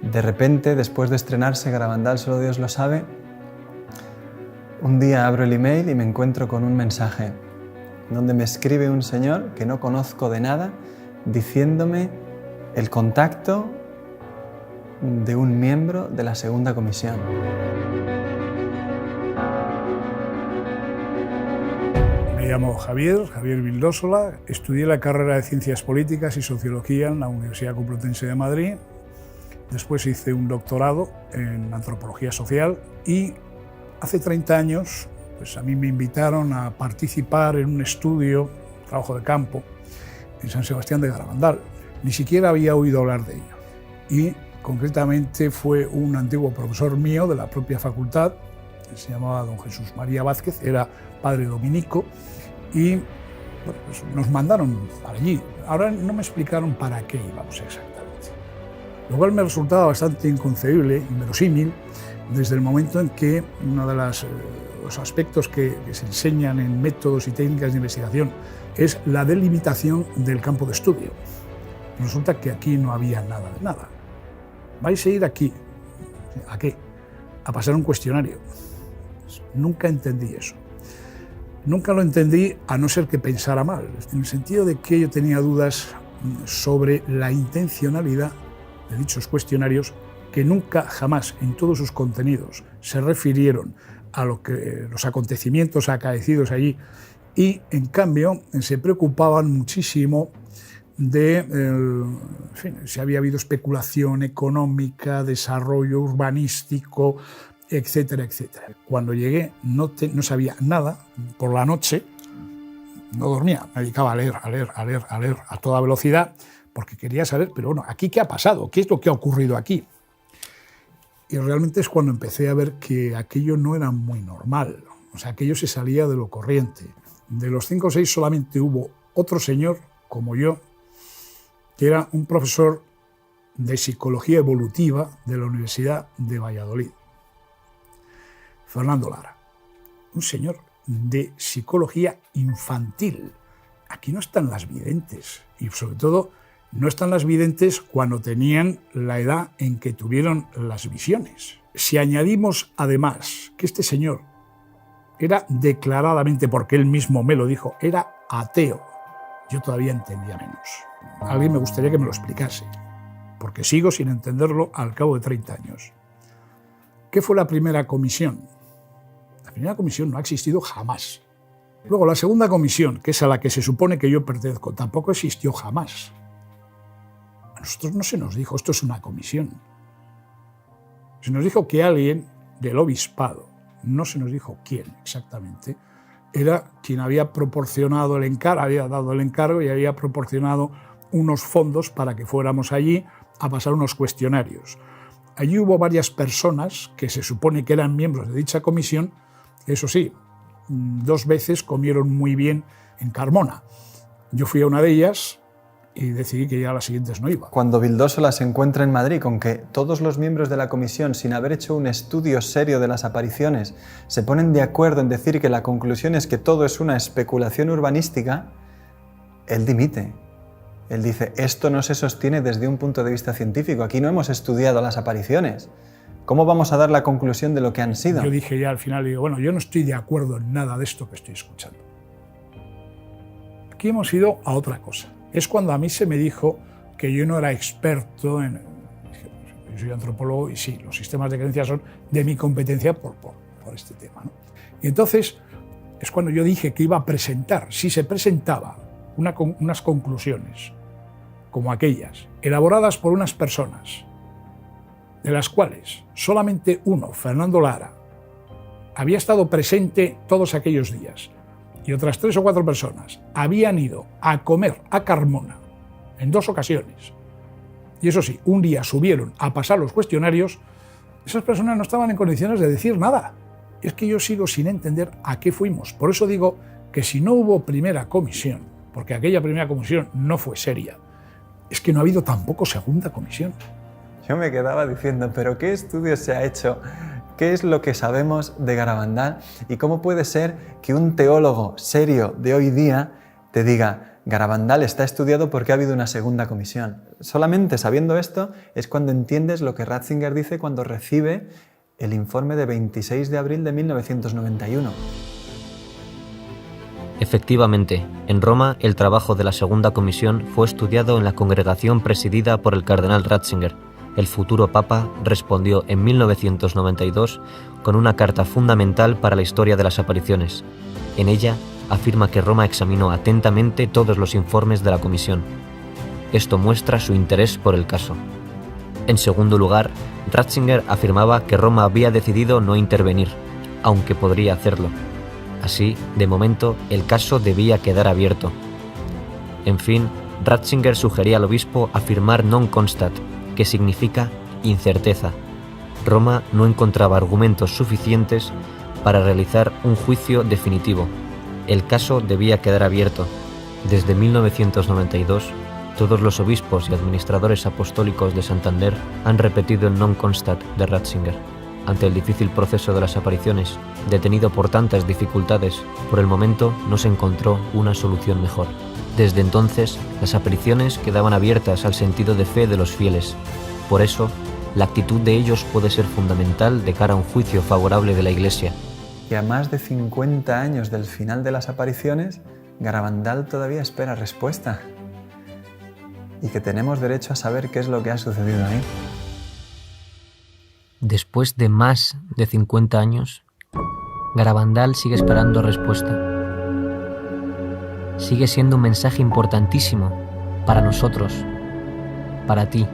De repente, después de estrenarse Garabandal, solo Dios lo sabe, un día abro el email y me encuentro con un mensaje donde me escribe un señor que no conozco de nada, diciéndome el contacto de un miembro de la segunda comisión. Me llamo Javier Vildósola, estudié la carrera de Ciencias Políticas y Sociología en la Universidad Complutense de Madrid. Después hice un doctorado en Antropología Social y hace 30 años pues a mí me invitaron a participar en un estudio, trabajo de campo, en San Sebastián de Garabandal. Ni siquiera había oído hablar de ello. Y concretamente fue un antiguo profesor mío de la propia facultad, que se llamaba don Jesús María Vázquez, era padre dominico, y bueno, pues nos mandaron para allí. Ahora no me explicaron para qué íbamos exactamente. Lo cual me resultaba bastante inconcebible, inverosímil, desde el momento en que uno de los aspectos que se enseñan en métodos y técnicas de investigación es la delimitación del campo de estudio. Resulta que aquí no había nada de nada. Vais a ir aquí. ¿A qué? A pasar un cuestionario. Nunca entendí eso. Nunca lo entendí, a no ser que pensara mal, en el sentido de que yo tenía dudas sobre la intencionalidad de dichos cuestionarios, que nunca, jamás, en todos sus contenidos, se refirieron a los acontecimientos acaecidos allí, y, en cambio, se preocupaban muchísimo de si había habido especulación económica, desarrollo urbanístico, etcétera, etcétera. Cuando llegué no sabía nada. Por la noche no dormía, me dedicaba a leer a toda velocidad, porque quería saber, pero bueno, ¿aquí qué ha pasado? ¿Qué es lo que ha ocurrido aquí? Y realmente es cuando empecé a ver que aquello no era muy normal. O sea, aquello se salía de lo corriente. De los 5 o 6 solamente hubo otro señor, como yo, que era un profesor de psicología evolutiva de la Universidad de Valladolid, Fernando Lara. Un señor de psicología infantil. Aquí no están las videntes, y sobre todo no están las videntes cuando tenían la edad en que tuvieron las visiones. Si añadimos además que este señor era declaradamente, porque él mismo me lo dijo, era ateo, yo todavía entendía menos. Alguien me gustaría que me lo explicase, porque sigo sin entenderlo al cabo de 30 años. ¿Qué fue la primera comisión? La primera comisión no ha existido jamás. Luego, la segunda comisión, que es a la que se supone que yo pertenezco, tampoco existió jamás. A nosotros no se nos dijo, esto es una comisión. Se nos dijo que alguien del obispado, no se nos dijo quién exactamente, era quien había proporcionado el encargo, había dado el encargo y había proporcionado unos fondos para que fuéramos allí a pasar unos cuestionarios. Allí hubo varias personas que se supone que eran miembros de dicha comisión, eso sí, 2 veces comieron muy bien en Carmona. Yo fui a una de ellas y decidí que ya a las siguientes no iba. Cuando Vildósola se encuentra en Madrid con que todos los miembros de la comisión, sin haber hecho un estudio serio de las apariciones, se ponen de acuerdo en decir que la conclusión es que todo es una especulación urbanística, él dimite. Él dice, esto no se sostiene desde un punto de vista científico, aquí no hemos estudiado las apariciones. ¿Cómo vamos a dar la conclusión de lo que han sido? Yo dije ya al final, digo, bueno, yo no estoy de acuerdo en nada de esto que estoy escuchando. Aquí hemos ido a otra cosa. Es cuando a mí se me dijo que yo no era experto en... Yo soy antropólogo y sí, los sistemas de creencias son de mi competencia por este tema, ¿no? Y entonces es cuando yo dije que iba a presentar, si se presentaba unas conclusiones como aquellas, elaboradas por unas personas, de las cuales solamente uno, Fernando Lara, había estado presente todos aquellos días, y otras 3 o 4 personas habían ido a comer a Carmona en 2 ocasiones y eso sí, un día subieron a pasar los cuestionarios, esas personas no estaban en condiciones de decir nada. Y es que yo sigo sin entender a qué fuimos. Por eso digo que si no hubo primera comisión, porque aquella primera comisión no fue seria, es que no ha habido tampoco segunda comisión. Yo me quedaba diciendo, ¿pero qué estudio se ha hecho? ¿Qué es lo que sabemos de Garabandal? ¿Y cómo puede ser que un teólogo serio de hoy día te diga, Garabandal está estudiado porque ha habido una segunda comisión? Solamente sabiendo esto es cuando entiendes lo que Ratzinger dice cuando recibe el informe de 26 de abril de 1991. Efectivamente, en Roma el trabajo de la segunda comisión fue estudiado en la congregación presidida por el cardenal Ratzinger. El futuro papa respondió en 1992 con una carta fundamental para la historia de las apariciones. En ella afirma que Roma examinó atentamente todos los informes de la comisión. Esto muestra su interés por el caso. En segundo lugar, Ratzinger afirmaba que Roma había decidido no intervenir, aunque podría hacerlo. Así, de momento, el caso debía quedar abierto. En fin, Ratzinger sugería al obispo afirmar non constat, que significa incerteza. Roma no encontraba argumentos suficientes para realizar un juicio definitivo. El caso debía quedar abierto. Desde 1992, todos los obispos y administradores apostólicos de Santander han repetido el non constat de Ratzinger. Ante el difícil proceso de las apariciones, detenido por tantas dificultades, por el momento no se encontró una solución mejor. Desde entonces, las apariciones quedaban abiertas al sentido de fe de los fieles. Por eso, la actitud de ellos puede ser fundamental de cara a un juicio favorable de la Iglesia. Y a más de 50 años del final de las apariciones, Garabandal todavía espera respuesta. Y que tenemos derecho a saber qué es lo que ha sucedido ahí. Después de más de 50 años, Garabandal sigue esperando respuesta. Sigue siendo un mensaje importantísimo para nosotros, para ti.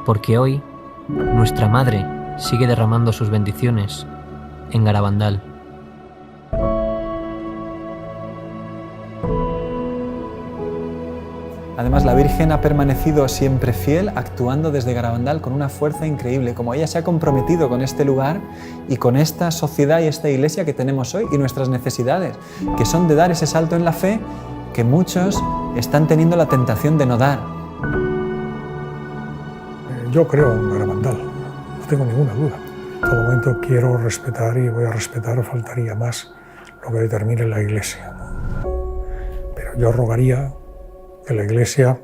Porque hoy, nuestra Madre sigue derramando sus bendiciones en Garabandal. Además, la Virgen ha permanecido siempre fiel, actuando desde Garabandal con una fuerza increíble, como ella se ha comprometido con este lugar y con esta sociedad y esta iglesia que tenemos hoy y nuestras necesidades, que son de dar ese salto en la fe que muchos están teniendo la tentación de no dar. Yo creo en Garabandal, no tengo ninguna duda. En todo momento quiero respetar y voy a respetar, faltaría más, lo que determine la Iglesia. Pero yo rogaría que la Iglesia,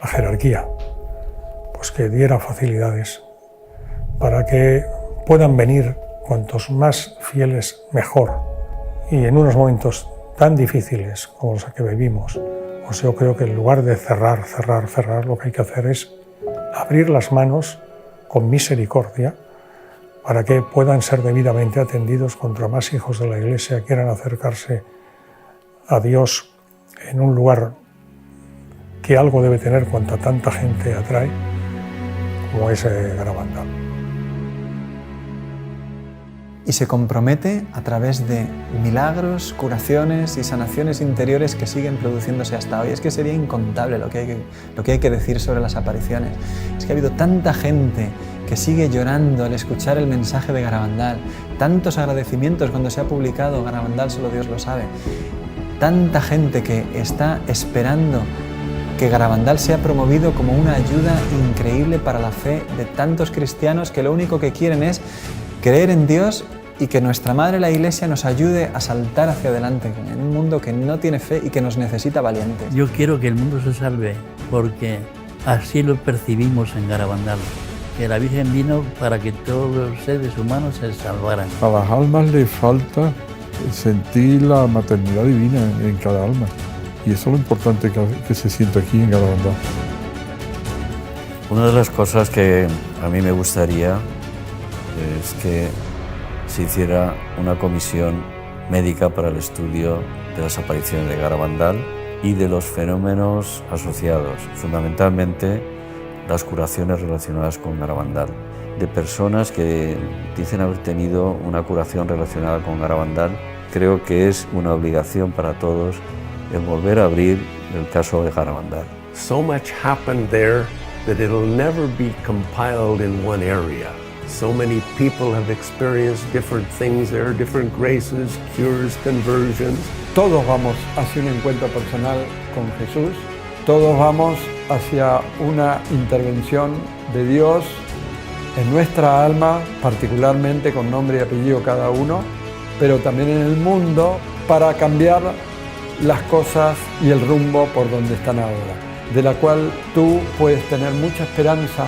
la jerarquía, pues que diera facilidades para que puedan venir cuantos más fieles mejor. Y en unos momentos tan difíciles como los que vivimos, pues yo creo que en lugar de cerrar, lo que hay que hacer es abrir las manos con misericordia para que puedan ser debidamente atendidos cuanto más hijos de la Iglesia quieran acercarse a Dios en un lugar que algo debe tener cuanta tanta gente atrae, como es Garabandal. Y se compromete a través de milagros, curaciones y sanaciones interiores que siguen produciéndose hasta hoy. Es que sería incontable lo que hay que decir sobre las apariciones. Es que ha habido tanta gente que sigue llorando al escuchar el mensaje de Garabandal, tantos agradecimientos cuando se ha publicado Garabandal, solo Dios lo sabe, tanta gente que está esperando que Garabandal sea promovido como una ayuda increíble para la fe de tantos cristianos que lo único que quieren es creer en Dios y que nuestra Madre la Iglesia nos ayude a saltar hacia adelante en un mundo que no tiene fe y que nos necesita valientes. Yo quiero que el mundo se salve porque así lo percibimos en Garabandal, que la Virgen vino para que todos los seres humanos se salvaran. A las almas les falta sentir la maternidad divina en cada alma. Y eso es lo importante que se siente aquí en Garabandal. Una de las cosas que a mí me gustaría es que se hiciera una comisión médica para el estudio de las apariciones de Garabandal y de los fenómenos asociados, fundamentalmente las curaciones relacionadas con Garabandal, de personas que dicen haber tenido una curación relacionada con Garabandal. Creo que es una obligación para todos el volver a abrir el caso de Garabandal. So much happened there that it'll never be compiled in one area. So many people have experienced different things there, different graces, cures, conversions. Todos vamos hacia un encuentro personal con Jesús, todos vamos hacia una intervención de Dios en nuestra alma, particularmente con nombre y apellido cada uno, pero también en el mundo para cambiar las cosas y el rumbo por donde están ahora, de la cual tú puedes tener mucha esperanza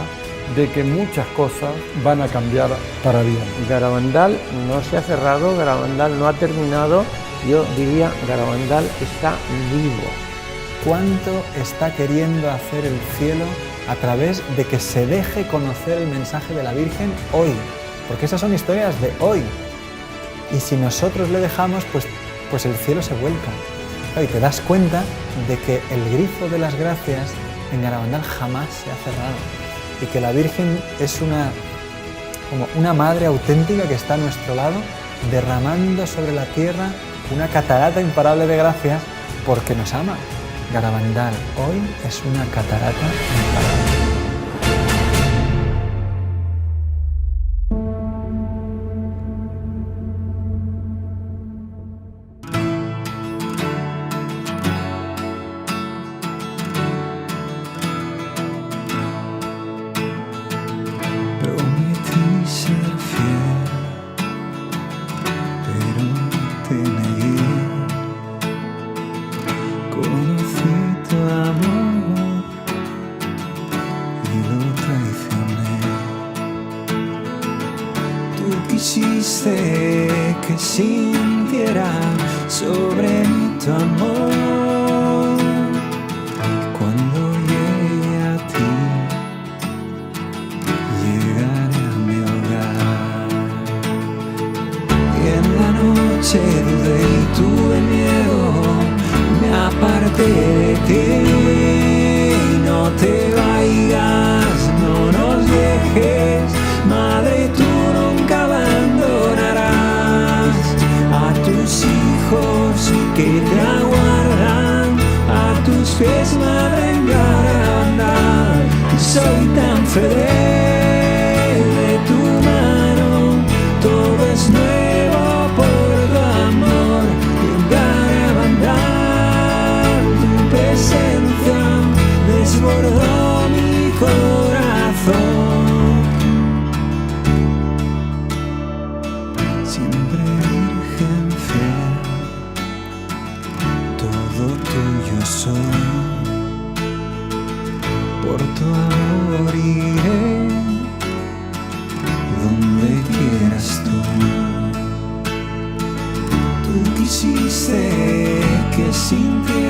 de que muchas cosas van a cambiar para bien. Garabandal no se ha cerrado, Garabandal no ha terminado, yo diría Garabandal está vivo. ¿Cuánto está queriendo hacer el cielo a través de que se deje conocer el mensaje de la Virgen hoy? Porque esas son historias de hoy. Y si nosotros le dejamos, pues el cielo se vuelca. Y te das cuenta de que el grifo de las gracias en Garabandal jamás se ha cerrado. Y que la Virgen es como una madre auténtica que está a nuestro lado, derramando sobre la tierra una catarata imparable de gracias porque nos ama. Garabandal hoy es una catarata imparable. Quisiste que sintiera sobre mí tu amor. Cuando llegue a ti, llegaré a mi hogar. Y en la noche dudé y tuve miedo, me aparté de ti. No te vayas, no nos dejes, Madre, tú nunca abandonarás a tus hijos que te aguardan, a tus pies, Madre, en Garabandal. Soy tan feliz de tu mano, todo es nuevo por tu amor. Y en Garabandal tu presencia desbordó mi corazón. Soy, por tu amor iré donde quieras tú. Tú quisiste que sin ti